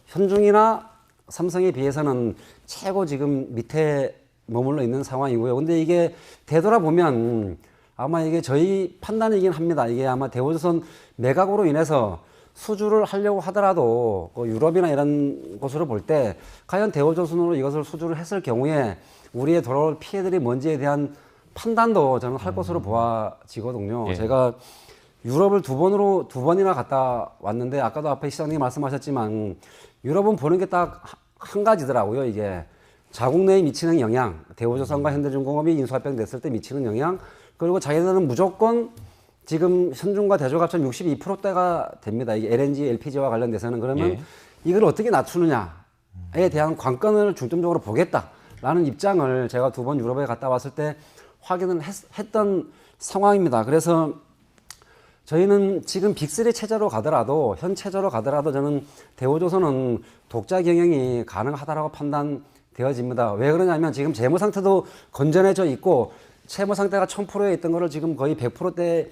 현중이나 삼성에 비해서는 최고 지금 밑에 머물러 있는 상황이고요. 근데 이게 되돌아보면 아마 이게 저희 판단이긴 합니다. 이게 아마 대우조선 매각으로 인해서 수주를 하려고 하더라도 유럽이나 이런 곳으로 볼 때 과연 대우조선으로 이것을 수주를 했을 경우에 우리의 돌아올 피해들이 뭔지에 대한 판단도 저는 할 것으로 보아지거든요. 예. 제가 유럽을 두 번이나 갔다 왔는데 아까도 앞에 시장님이 말씀하셨지만 유럽은 보는 게 딱 한 가지더라고요. 이게 자국 내에 미치는 영향, 대우조선과 현대중공업이 인수합병 됐을 때 미치는 영향, 그리고 자기들은 무조건 지금 현중과 대조가 합쳐 62%대가 됩니다. 이게 LNG, LPG와 관련돼서는. 그러면 예. 이걸 어떻게 낮추느냐에 대한 관건을 중점적으로 보겠다라는 입장을 제가 2번 유럽에 갔다 왔을 때 확인을 했던 상황입니다. 그래서 저희는 지금 빅3 체제로 가더라도 현 체제로 가더라도 저는 대우조선은 독자 경영이 가능하다라고 판단되어집니다. 왜 그러냐면 지금 재무 상태도 건전해져 있고 채무 상태가 1000%에 있던 거를 지금 거의 100%대로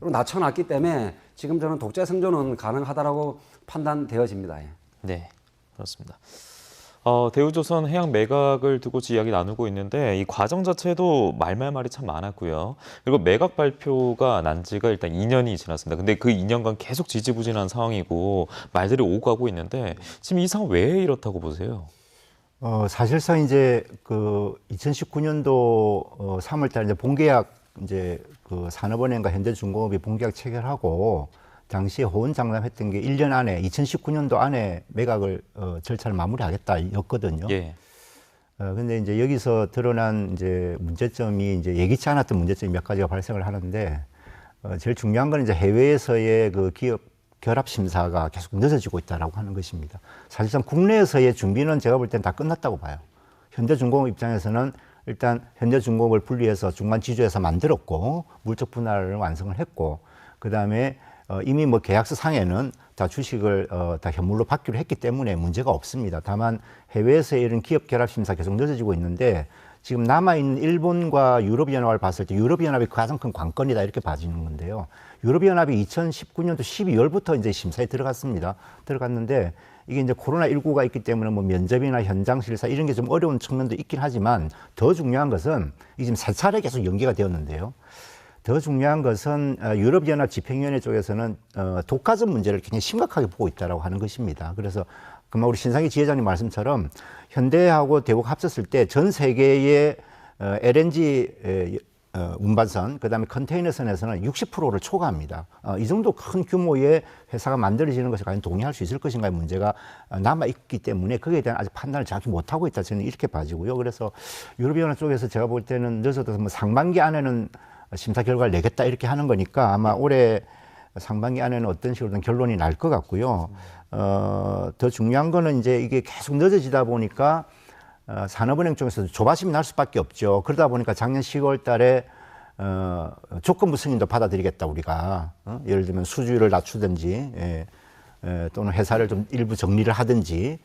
낮춰놨기 때문에 지금 저는 독자 생존은 가능하다라고 판단되어집니다. 네, 그렇습니다. 대우조선 해양 매각을 두고 이야기 나누고 있는데 이 과정 자체도 말말말이 참 많았고요. 그리고 매각 발표가 난 지가 일단 2년이 지났습니다. 근데 그 2년간 계속 지지부진한 상황이고 말들이 오고 가고 있는데 지금 이 상황 왜 이렇다고 보세요? 사실상 이제 그 2019년도 3월달 이제 본계약 이제 그 산업은행과 현대중공업이 본계약 체결하고 당시에 호언 장담했던 게 1년 안에 2019년도 안에 매각을 절차를 마무리하겠다였거든요. 예. 근데 이제 여기서 드러난 이제 문제점이 이제 예기치 않았던 문제점이 몇 가지가 발생을 하는데 제일 중요한 건 이제 해외에서의 그 기업 결합 심사가 계속 늦어지고 있다라고 하는 것입니다. 사실상 국내에서의 준비는 제가 볼 땐 다 끝났다고 봐요. 현대중공업 입장에서는 일단 현대중공업을 분리해서 중간 지주에서 만들었고 물적 분할을 완성을 했고 그 다음에 이미 뭐 계약서 상에는 다 주식을 다 현물로 받기로 했기 때문에 문제가 없습니다. 다만 해외에서의 이런 기업 결합 심사 계속 늦어지고 있는데 지금 남아있는 일본과 유럽연합을 봤을 때 유럽연합이 가장 큰 관건이다 이렇게 봐지는 건데요. 유럽연합이 2019년도 12월부터 이제 심사에 들어갔습니다. 들어갔는데 이게 이제 코로나19가 있기 때문에 뭐 면접이나 현장 실사 이런 게 좀 어려운 측면도 있긴 하지만 더 중요한 것은 이게 지금 3차례 계속 연기가 되었는데요. 더 중요한 것은 유럽연합 집행위원회 쪽에서는 독과점 문제를 굉장히 심각하게 보고 있다고 하는 것입니다. 그래서 그만 우리 신상희 지회장님 말씀처럼 현대하고 대우가 합쳤을 때 전 세계의 LNG 운반선, 그다음에 컨테이너선에서는 60%를 초과합니다. 이 정도 큰 규모의 회사가 만들어지는 것을 과연 동의할 수 있을 것인가의 문제가 남아있기 때문에 거기에 대한 아직 판단을 정확히 못하고 있다. 저는 이렇게 봐지고요. 그래서 유럽연합 쪽에서 제가 볼 때는 늦어도 뭐 상반기 안에는 심사 결과를 내겠다 이렇게 하는 거니까 아마 올해 상반기 안에는 어떤 식으로든 결론이 날 것 같고요. 더 중요한 거는 이제 이게 계속 늦어지다 보니까 산업은행 쪽에서도 조바심이 날 수밖에 없죠. 그러다 보니까 작년 10월 달에 조건부 승인도 받아들이겠다 우리가. 예를 들면 수주율을 낮추든지 또는 회사를 좀 일부 정리를 하든지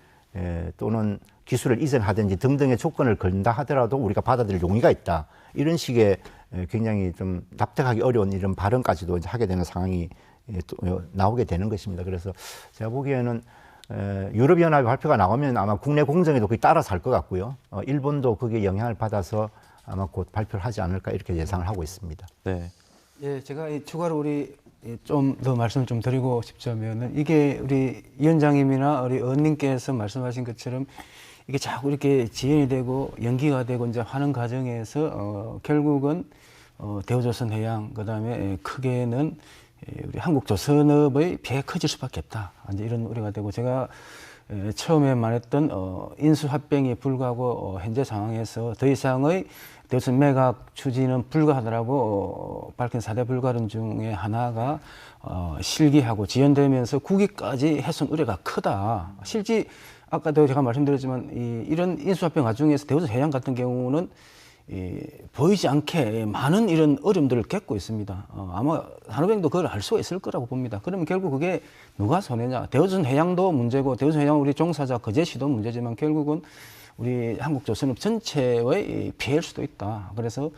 또는 기술을 이전하든지 등등의 조건을 걸린다 하더라도 우리가 받아들일 용의가 있다. 이런 식의 굉장히 좀 납득하기 어려운 이런 발언까지도 이제 하게 되는 상황이 또 나오게 되는 것입니다. 그래서 제가 보기에는 유럽연합의 발표가 나오면 아마 국내 공정에도 거의 따라서 할 것 같고요. 일본도 거기에 영향을 받아서 아마 곧 발표를 하지 않을까 이렇게 예상을 하고 있습니다. 네. 예, 제가 추가로 우리 좀 더 말씀을 좀 드리고 싶자면은 이게 우리 위원장님이나 우리 의원님께서 말씀하신 것처럼 이게 자꾸 이렇게 지연이 되고 연기가 되고 이제 하는 과정에서 결국은 대우조선해양 그다음에 크게는 우리 한국조선업의 피해가 커질 수밖에 없다. 이제 이런 우려가 되고 제가 처음에 말했던 인수합병이 불가하고 현재 상황에서 더 이상의 대우조선 매각 추진은 불가하다라고 밝힌 4대 불가론 중에 하나가 실기하고 지연되면서 국익까지 훼손 우려가 크다. 실제 아까도 제가 말씀드렸지만 이런 인수합병 과정에서 대우조선해양 같은 경우는 보이지 않게 많은 이런 어려움들을 겪고 있습니다. 아마 산업은행도 그걸 알 수가 있을 거라고 봅니다. 그러면 결국 그게 누가 손해냐? 대우조선해양도 문제고 대우조선해양 우리 종사자 거제시도 문제지만 결국은 우리 한국조선업 전체의 피해일 수도 있다. 그래서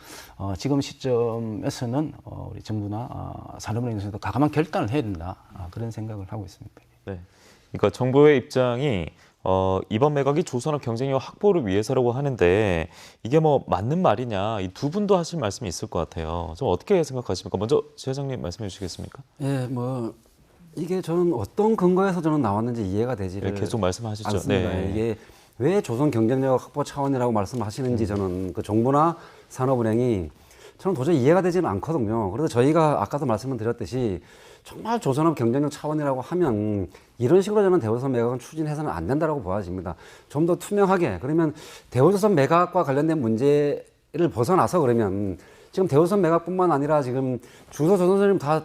지금 시점에서는 우리 정부나 산업은행에서도 과감한 결단을 해야 된다. 그런 생각을 하고 있습니다. 네. 그러니까 정부의 입장이 이번 매각이 조선업 경쟁력 확보를 위해서라고 하는데 이게 뭐 맞는 말이냐 이 두 분도 하실 말씀이 있을 것 같아요. 좀 어떻게 생각하십니까? 먼저 지 회장님 말씀해 주시겠습니까? 예, 뭐 이게 저는 어떤 근거에서 저는 나왔는지 이해가 되지를 네, 계속 말씀하시죠. 않습니다. 네. 이게 왜 조선 경쟁력 확보 차원이라고 말씀하시는지 저는 그 정부나 산업은행이 저는 도저히 이해가 되지는 않거든요. 그래서 저희가 아까도 말씀을 드렸듯이 정말 조선업 경쟁력 차원이라고 하면 이런 식으로 저는 대우조선 매각은 추진해서는 안 된다고 보아집니다. 좀 더 투명하게 그러면 대우조선 매각과 관련된 문제를 벗어나서 그러면 지금 대우조선 매각뿐만 아니라 지금 중소조선사님 다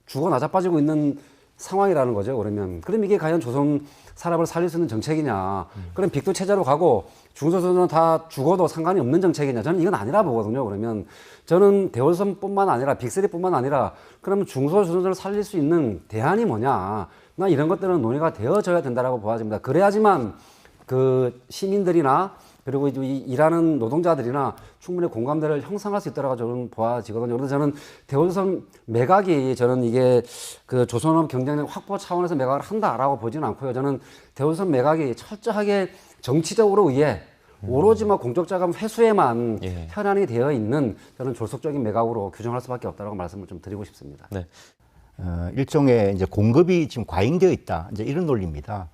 죽어 나자빠지고 있는 상황이라는 거죠. 그러면 이게 과연 조선 산업을 살릴 수 있는 정책이냐? 그럼 빅도 체제로 가고 중소조선은 다 죽어도 상관이 없는 정책이냐? 저는 이건 아니라 보거든요. 그러면 저는 대우조선뿐만 아니라 빅3뿐만 아니라 그러면 중소조선을 살릴 수 있는 대안이 뭐냐? 나 이런 것들은 논의가 되어져야 된다라고 보아집니다. 그래야지만 그 시민들이나 그리고 일하는 노동자들이나 충분히 공감대를 형성할 수 있다라고 저는 보아지거든요. 그래서 저는 대우조선 매각이 저는 이게 그 조선업 경쟁력 확보 차원에서 매각을 한다라고 보지는 않고요. 저는 대우조선 매각이 철저하게 정치적으로 의해 오로지 공적 자금 회수에만 현안이 되어 있는 저는 졸속적인 매각으로 규정할 수밖에 없다라고 말씀을 좀 드리고 싶습니다. 네. 일종의 이제 공급이 지금 과잉되어 있다. 이제 이런 논리입니다.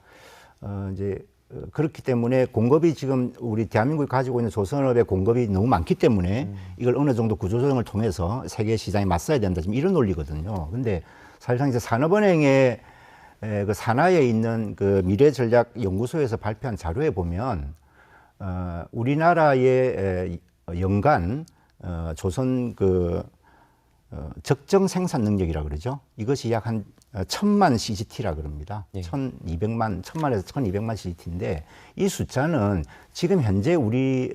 그렇기 때문에 공급이 지금 우리 대한민국이 가지고 있는 조선업의 공급이 너무 많기 때문에 이걸 어느 정도 구조조정을 통해서 세계 시장에 맞서야 된다. 지금 이런 논리거든요. 근데 사실상 이제 산업은행의 그 산하에 있는 그 미래전략연구소에서 발표한 자료에 보면 우리나라의 연간 조선 그 적정 생산 능력이라 그러죠. 이것이 약 한 1000만 CGT라 그럽니다. 1000만에서 1200만 CGT인데 이 숫자는 지금 현재 우리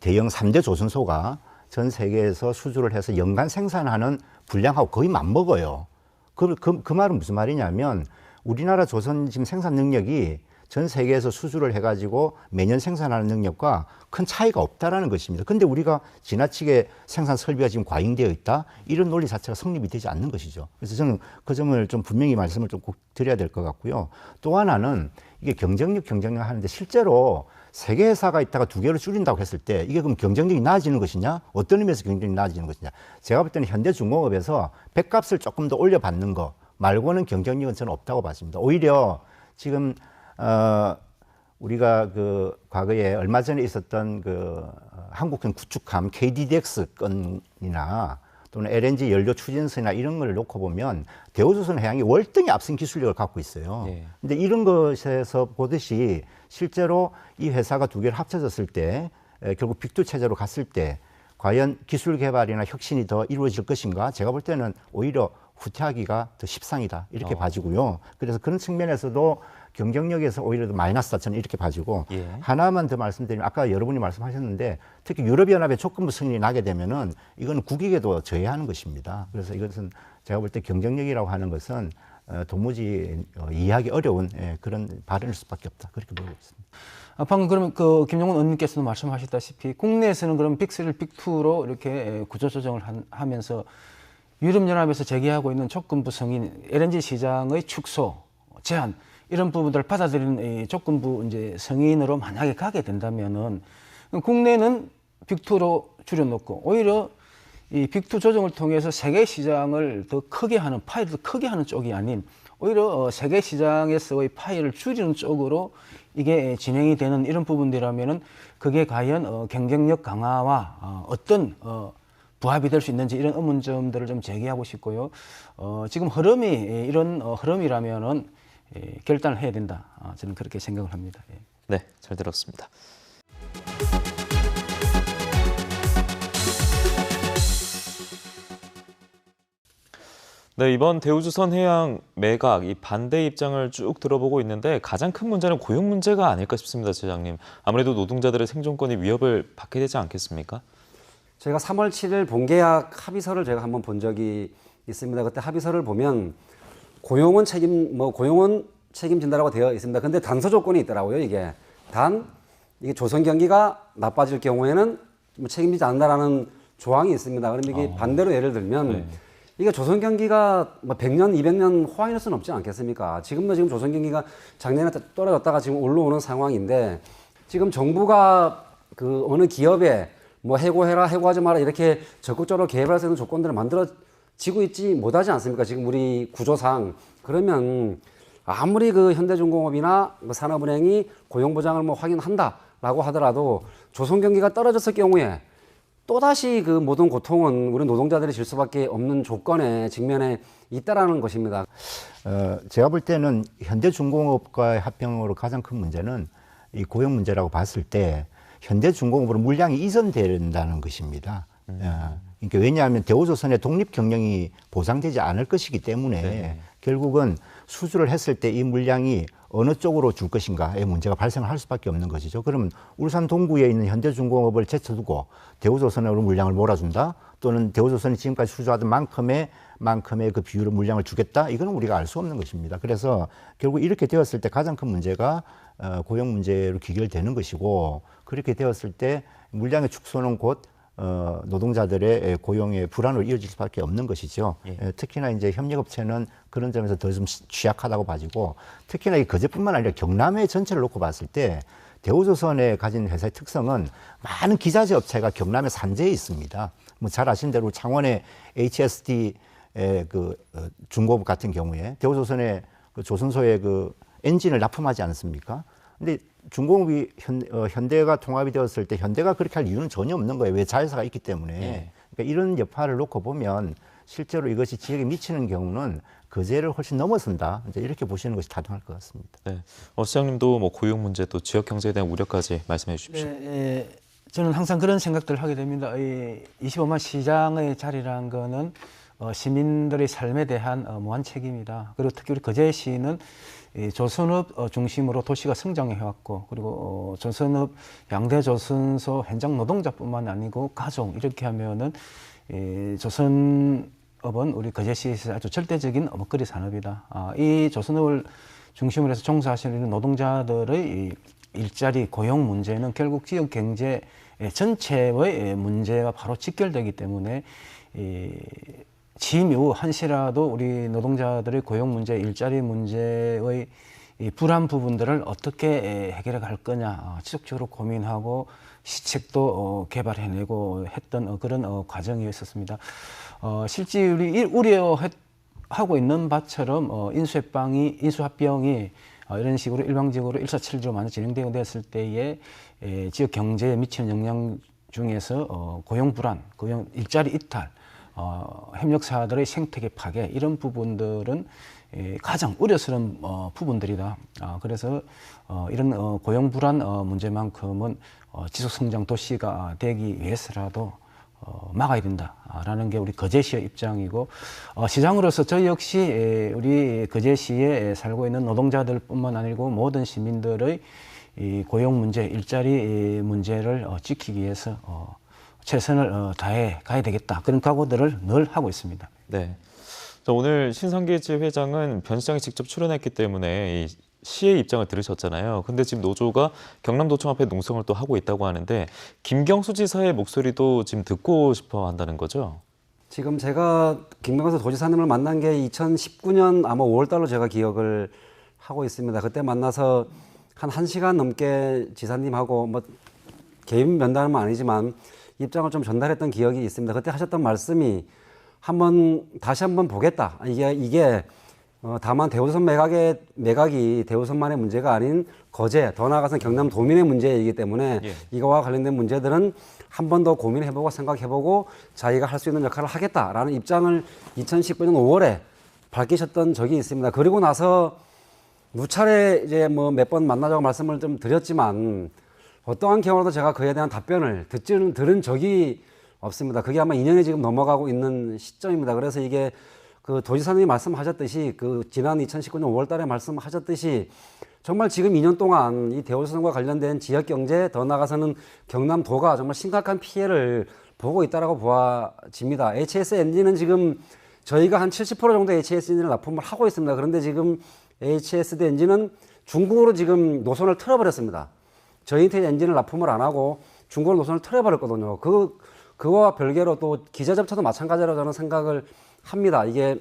대형 3대 조선소가 전 세계에서 수주를 해서 연간 생산하는 분량하고 거의 맞먹어요. 그 말은 무슨 말이냐면 우리나라 조선 지금 생산 능력이 전 세계에서 수주를 해가지고 매년 생산하는 능력과 큰 차이가 없다라는 것입니다. 근데 우리가 지나치게 생산 설비가 지금 과잉되어 있다? 이런 논리 자체가 성립이 되지 않는 것이죠. 그래서 저는 그 점을 좀 분명히 말씀을 좀 꼭 드려야 될 것 같고요. 또 하나는 이게 경쟁력 하는데 실제로 세 개 회사가 있다가 두 개로 줄인다고 했을 때 이게 그럼 경쟁력이 나아지는 것이냐? 어떤 의미에서 경쟁력이 나아지는 것이냐? 제가 볼 때는 현대중공업에서 배값을 조금 더 올려받는 거 말고는 경쟁력은 저는 없다고 봤습니다. 오히려 지금 우리가 그 과거에 얼마 전에 있었던 그 한국형 구축함 KDDX 건이나 또는 LNG 연료 추진선이나 이런 걸 놓고 보면 대우조선 해양이 월등히 앞선 기술력을 갖고 있어요. 근데 이런 것에서 보듯이 실제로 이 회사가 두 개를 합쳐졌을 때 결국 빅2 체제로 갔을 때 과연 기술 개발이나 혁신이 더 이루어질 것인가? 제가 볼 때는 오히려 후퇴하기가 더 십상이다 이렇게 봐지고요. 그래서 그런 측면에서도 경쟁력에서 오히려 더 마이너스다 저는 이렇게 봐지고 하나만 더 말씀드리면 아까 여러분이 말씀하셨는데 특히 유럽연합의 조건부 승인이 나게 되면은 이건 국익에도 저해하는 것입니다. 그래서 이것은 제가 볼 때 경쟁력이라고 하는 것은 도무지 이해하기 어려운 그런 발언일 수밖에 없다 그렇게 보고 있습니다. 방금 그러면 그 김용훈 의원님께서도 말씀하셨다시피 국내에서는 그럼 빅3를 빅2로 이렇게 구조조정을 하면서 유럽연합에서 제기하고 있는 조건부 승인, LNG 시장의 축소, 제한 이런 부분들을 받아들이는 조건부 이제 승인으로 만약에 가게 된다면은 국내는 빅2로 줄여놓고 오히려 이 빅2 조정을 통해서 세계 시장을 더 크게 하는, 파이를 더 크게 하는 쪽이 아닌 오히려 세계 시장에서의 파이를 줄이는 쪽으로 이게 진행이 되는 이런 부분들이라면은 그게 과연 경쟁력 강화와 어떤 부합이 될 수 있는지 이런 의문점들을 좀 제기하고 싶고요. 지금 흐름이 이런 흐름이라면은 결단을 해야 된다. 저는 그렇게 생각을 합니다. 예. 네, 잘 들었습니다. 네, 이번 대우조선해양 매각 이 반대 입장을 쭉 들어보고 있는데 가장 큰 문제는 고용 문제가 아닐까 싶습니다, 지사장님. 아무래도 노동자들의 생존권이 위협을 받게 되지 않겠습니까? 저희가 3월 7일 본계약 합의서를 제가 한번 본 적이 있습니다. 그때 합의서를 보면 고용은 책임진다라고 되어 있습니다. 근데 단서 조건이 있더라고요. 이게 조선 경기가 나빠질 경우에는 책임지지 않는다라는 조항이 있습니다. 그럼 이게 반대로 예를 들면 네. 이게 조선 경기가 100년, 200년 호황일 수는 없지 않겠습니까? 지금 조선 경기가 작년에 떨어졌다가 지금 올라오는 상황인데 지금 정부가 그 어느 기업에 해고해라, 해고하지 마라 이렇게 적극적으로 개입할 수 있는 조건들을 만들어지고 있지 못하지 않습니까? 지금 우리 구조상. 그러면 아무리 그 현대중공업이나 산업은행이 고용보장을 확인한다라고 하더라도 조선 경기가 떨어졌을 경우에 또다시 그 모든 고통은 우리 노동자들이 질 수밖에 없는 조건에 직면해 있다라는 것입니다. 제가 볼 때는 현대중공업과의 합병으로 가장 큰 문제는 이 고용 문제라고 봤을 때 현대중공업으로 물량이 이전된다는 것입니다. 그러니까 왜냐하면 대우조선의 독립 경영이 보장되지 않을 것이기 때문에 네. 결국은 수주를 했을 때 이 물량이 어느 쪽으로 줄 것인가의 문제가 발생할 수밖에 없는 것이죠. 그러면 울산 동구에 있는 현대중공업을 제쳐두고 대우조선으로 물량을 몰아준다, 또는 대우조선이 지금까지 수주하던 만큼의 그 비율의 물량을 주겠다, 이거는 우리가 알 수 없는 것입니다. 그래서 결국 이렇게 되었을 때 가장 큰 문제가 고용 문제로 귀결되는 것이고, 그렇게 되었을 때 물량의 축소는 곧 노동자들의 고용의 불안으로 이어질 수밖에 없는 것이죠. 예. 특히나 이제 협력업체는 그런 점에서 더 좀 취약하다고 봐지고, 특히나 이 거제뿐만 아니라 경남의 전체를 놓고 봤을 때 대우조선에 가진 회사의 특성은 많은 기자재 업체가 경남의 산재에 있습니다. 잘 아시는 대로 창원의 HSD의 중공업 같은 경우에 대우조선의 그 조선소에 그 엔진을 납품하지 않습니까? 근데 중공업이 현대가 통합이 되었을 때 현대가 그렇게 할 이유는 전혀 없는 거예요. 왜? 자회사가 있기 때문에. 네. 그러니까 이런 여파를 놓고 보면 실제로 이것이 지역에 미치는 경우는 거제를 훨씬 넘어선다. 이제 이렇게 보시는 것이 타당할 것 같습니다. 네, 시장님도 고용 문제 또 지역 경제에 대한 우려까지 말씀해 주십시오. 네, 저는 항상 그런 생각들을 하게 됩니다. 이 25만 시장의 자리라는 거는 시민들의 삶에 대한 무한 책임이다. 그리고 특히 우리 거제시는 조선업 중심으로 도시가 성장해왔고, 그리고 조선업 양대 조선소 현장 노동자뿐만 아니고 가족 이렇게 하면은 조선업은 우리 거제시에서 아주 절대적인 먹거리 산업이다. 이 조선업을 중심으로 해서 종사하시는 노동자들의 일자리 고용 문제는 결국 지역 경제 전체의 문제와 바로 직결되기 때문에 취임 이후 한시라도 우리 노동자들의 고용 문제, 일자리 문제의 이 불안 부분들을 어떻게 해결해 갈 거냐 지속적으로 고민하고 시책도 개발해내고 했던 그런 과정이었습니다. 실제 우리 우려하고 있는 바처럼 인수합병이 이런 식으로 일방적으로 일사천리로 많이 진행되었을 때에 지역 경제에 미치는 영향 중에서 고용 불안, 고용 일자리 이탈, 협력사들의 생태계 파괴 이런 부분들은 가장 우려스러운 부분들이다. 그래서 이런 고용 불안 문제만큼은 지속 성장 도시가 되기 위해서라도 막아야 된다라는 게 우리 거제시의 입장이고, 시장으로서 저희 역시 우리 거제시에 살고 있는 노동자들뿐만 아니고 모든 시민들의 이 고용 문제, 일자리 문제를 지키기 위해서 최선을 다해 가야 되겠다. 그런 각오들을 늘 하고 있습니다. 네. 오늘 신상계지 회장은 변 시장이 직접 출연했기 때문에 이 시의 입장을 들으셨잖아요. 근데 지금 노조가 경남도청 앞에 농성을 또 하고 있다고 하는데 김경수 지사의 목소리도 지금 듣고 싶어 한다는 거죠? 지금 제가 김경수 도지사님을 만난 게 2019년 아마 5월 달로 제가 기억을 하고 있습니다. 그때 만나서 한 1시간 넘게 지사님하고 개인 면담은 아니지만 입장을 좀 전달했던 기억이 있습니다. 그때 하셨던 말씀이 다시 한번 보겠다. 이게 다만 대우조선 매각이 대우조선만의 문제가 아닌 거제, 더 나아가서는 경남 도민의 문제이기 때문에 예. 이거와 관련된 문제들은 한 번 더 고민해보고 생각해보고 자기가 할 수 있는 역할을 하겠다라는 입장을 2019년 5월에 밝히셨던 적이 있습니다. 그리고 나서 누차례 이제 뭐 몇 번 만나자고 말씀을 좀 드렸지만 어떠한 경우라도 제가 그에 대한 답변을 들은 적이 없습니다. 그게 아마 2년이 지금 넘어가고 있는 시점입니다. 그래서 이게 그 도지사님이 말씀하셨듯이 그 지난 2019년 5월 달에 말씀하셨듯이 정말 지금 2년 동안 이 대우조선과 관련된 지역 경제 더 나아가서는 경남도가 정말 심각한 피해를 보고 있다라고 보아집니다. HS 엔진은 지금 저희가 한 70% 정도 HS 엔진을 납품을 하고 있습니다. 그런데 지금 HSD 엔진은 중국으로 지금 노선을 틀어버렸습니다. 저희한테 엔진을 납품을 안 하고 중국으로 노선을 틀어버렸거든요. 그와 별개로 또 기자 접차도 마찬가지라고 저는 생각을 합니다. 이게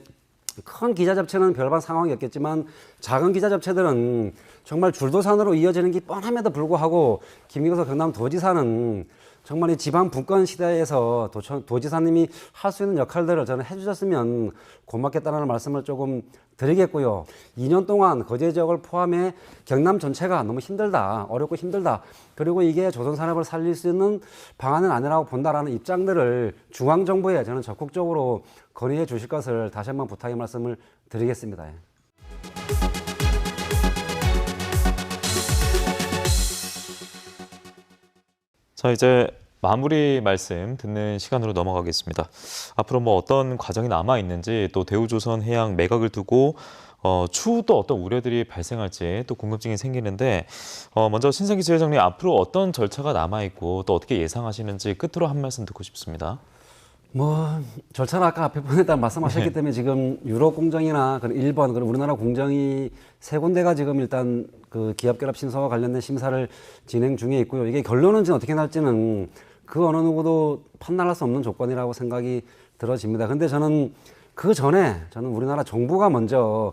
큰 기자 접체는 별반 상황이었겠지만 작은 기자 접체들은 정말 줄도산으로 이어지는 게 뻔함에도 불구하고 김경수 경남도지사는 정말 이 지방 분권 시대에서 도지사님이 할 수 있는 역할들을 저는 해주셨으면 고맙겠다는 말씀을 조금 드리겠고요. 2년 동안 거제 지역을 포함해 경남 전체가 너무 힘들다, 어렵고 힘들다. 그리고 이게 조선산업을 살릴 수 있는 방안은 아니라고 본다라는 입장들을 중앙정부에 저는 적극적으로 건의해 주실 것을 다시 한번 부탁의 말씀을 드리겠습니다. 자, 이제 마무리 말씀 듣는 시간으로 넘어가겠습니다. 앞으로 뭐 어떤 과정이 남아 있는지 또 대우조선해양 매각을 두고 추후 또 어떤 우려들이 발생할지 또 궁금증이 생기는데 먼저 신성기 지회장님 앞으로 어떤 절차가 남아 있고 또 어떻게 예상하시는지 끝으로 한 말씀 듣고 싶습니다. 절차는 아까 앞에 보냈다 말씀하셨기 때문에 지금 유럽 공정이나 일본, 우리나라 공정이 세 군데가 지금 일단 그 기업결합 신소와 관련된 심사를 진행 중에 있고요. 이게 결론은 지금 어떻게 날지는 그 어느 누구도 판단할 수 없는 조건이라고 생각이 들어집니다. 근데 저는 그 전에 우리나라 정부가 먼저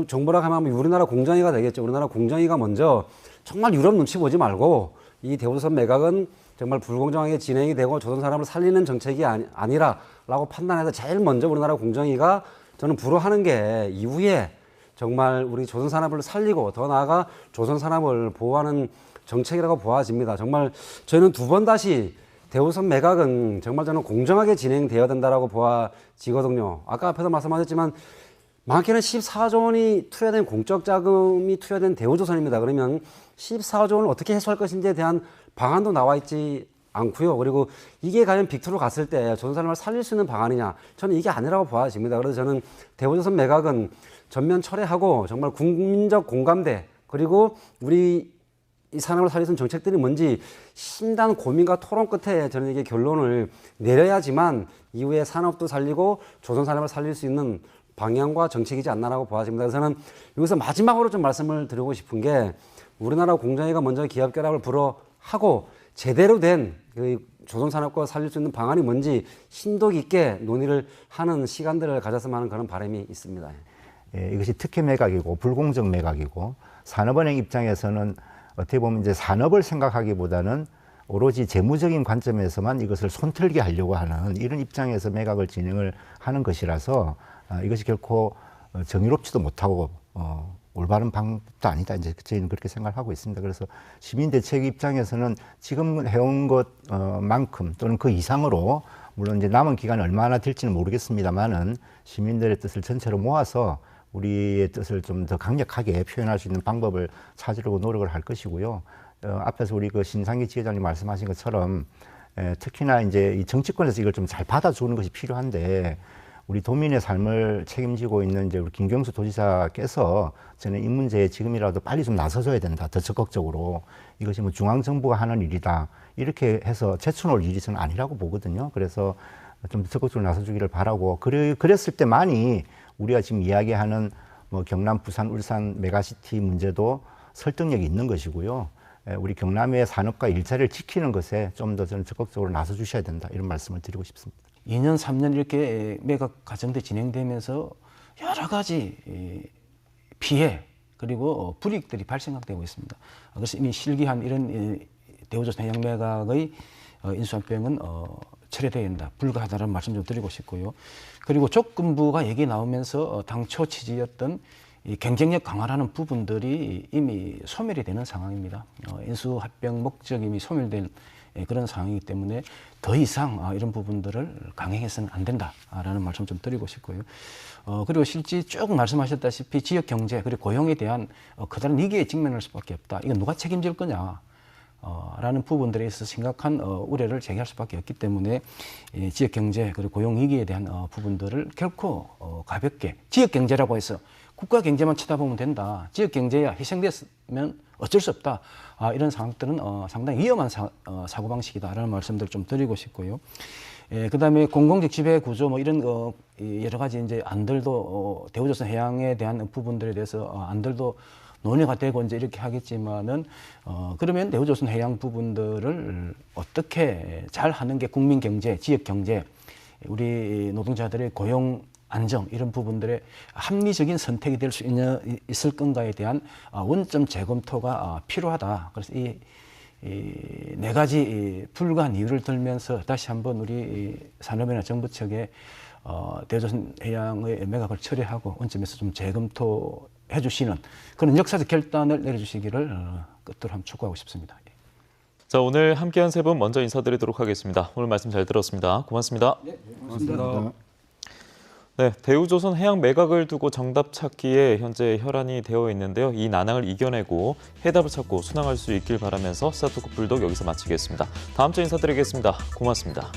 정부라고 하면 우리나라 공정위가 되겠죠. 우리나라 공정위가 먼저 정말 유럽 눈치 보지 말고 이 대우조선 매각은 정말 불공정하게 진행이 되고 조선 산업을 살리는 정책이 아니라라고 판단해서 제일 먼저 우리나라 공정위가 저는 불허하는 게 이후에 정말 우리 조선 산업을 살리고 더 나아가 조선 산업을 보호하는 정책이라고 보아집니다. 정말 저희는 두 번 다시 대우조선 매각은 정말 저는 공정하게 진행되어야 된다라고 보아지거든요. 아까 앞에서 말씀하셨지만 많게는 14조 원이 투여된 공적 자금이 투여된 대우조선입니다. 그러면 14조 원을 어떻게 해소할 것인지에 대한 방안도 나와 있지 않고요. 그리고 이게 과연 빅2로 갔을 때 조선산업을 살릴 수 있는 방안이냐? 저는 이게 아니라고 보아집니다. 그래서 저는 대우조선 매각은 전면 철회하고 정말 국민적 공감대 그리고 우리 이 산업을 살릴 수 있는 정책들이 뭔지 심단 고민과 토론 끝에 저는 이게 결론을 내려야지만 이후에 산업도 살리고 조선산업을 살릴 수 있는 방향과 정책이지 않나라고 보아집니다. 그래서 저는 여기서 마지막으로 좀 말씀을 드리고 싶은 게 우리나라 공정위가 먼저 기업결합을 불허하고 제대로 된 그 조선산업과 살릴 수 있는 방안이 뭔지 심도 깊게 논의를 하는 시간들을 가졌으면 하는 그런 바람이 있습니다. 예, 이것이 특혜 매각이고 불공정 매각이고 산업은행 입장에서는 어떻게 보면 이제 산업을 생각하기보다는 오로지 재무적인 관점에서만 이것을 손틀게 하려고 하는 이런 입장에서 매각을 진행을 하는 것이라서 이것이 결코 정의롭지도 못하고 올바른 방법도 아니다. 이제 저희는 그렇게 생각을 하고 있습니다. 그래서 시민대책 입장에서는 지금 해온 것만큼 또는 그 이상으로 물론 이제 남은 기간이 얼마나 될지는 모르겠습니다만은 시민들의 뜻을 전체로 모아서 우리의 뜻을 좀 더 강력하게 표현할 수 있는 방법을 찾으려고 노력을 할 것이고요. 앞에서 우리 그 신상기 지회장님 말씀하신 것처럼 특히나 이제 이 정치권에서 이걸 좀 잘 받아주는 것이 필요한데 우리 도민의 삶을 책임지고 있는 이제 우리 김경수 도지사께서 저는 이 문제에 지금이라도 빨리 좀 나서줘야 된다. 더 적극적으로. 이것이 뭐 중앙정부가 하는 일이다. 이렇게 해서 제쳐놓을 일이 저는 아니라고 보거든요. 그래서 좀 적극적으로 나서주기를 바라고 그랬을 때만이 우리가 지금 이야기하는 뭐 경남, 부산, 울산 메가시티 문제도 설득력이 있는 것이고요. 우리 경남의 산업과 일자리를 지키는 것에 좀 더 저는 적극적으로 나서 주셔야 된다. 이런 말씀을 드리고 싶습니다. 2년, 3년 이렇게 매각 과정도 진행되면서 여러 가지 피해 그리고 불이익들이 발생되고 있습니다. 그래서 이미 실기한 이런 대우조선 해양 매각의 인수합병은 철회돼야 된다, 불가하다는 말씀 좀 드리고 싶고요. 그리고 조건부가 얘기 나오면서 당초 취지였던 이 경쟁력 강화라는 부분들이 이미 소멸이 되는 상황입니다. 인수합병 목적이 이미 소멸된 그런 상황이기 때문에 더 이상 이런 부분들을 강행해서는 안 된다라는 말씀 좀 드리고 싶고요. 그리고 실제 쭉 말씀하셨다시피 지역 경제 그리고 고용에 대한 커다란 위기에 직면할 수밖에 없다. 이건 누가 책임질 거냐? 라는 부분들에 있어서 심각한 우려를 제기할 수밖에 없기 때문에 지역 경제 그리고 고용 위기에 대한 부분들을 결코 가볍게 지역 경제라고 해서 국가 경제만 쳐다보면 된다. 지역 경제야 희생됐으면 어쩔 수 없다. 이런 상황들은 상당히 위험한 사고방식이다라는 말씀들 좀 드리고 싶고요. 그다음에 공공적 지배 구조 뭐 이런 여러 가지 이제 안들도 대우조선 해양에 대한 부분들에 대해서 안들도 논의가 되고 이제 이렇게 하겠지만은 그러면 대우조선 해양 부분들을 어떻게 잘 하는 게 국민 경제, 지역 경제, 우리 노동자들의 고용 안정 이런 부분들의 합리적인 선택이 될 수 있을 건가에 대한 원점 재검토가 필요하다. 그래서 이 네 가지 불가한 이유를 들면서 다시 한번 우리 산업이나 정부 측에 대우조선 해양의 매각을 처리하고 원점에서 좀 재검토해 주시는 그런 역사적 결단을 내려주시기를 끝으로 한번 촉구하고 싶습니다. 자, 오늘 함께한 세 분 먼저 인사드리도록 하겠습니다. 오늘 말씀 잘 들었습니다. 고맙습니다. 네, 고맙습니다. 네, 대우조선 해양 매각을 두고 정답 찾기에 현재 혈안이 되어 있는데요. 이 난항을 이겨내고 해답을 찾고 순항할 수 있길 바라면서 스타트업 불독 여기서 마치겠습니다. 다음 주에 인사드리겠습니다. 고맙습니다.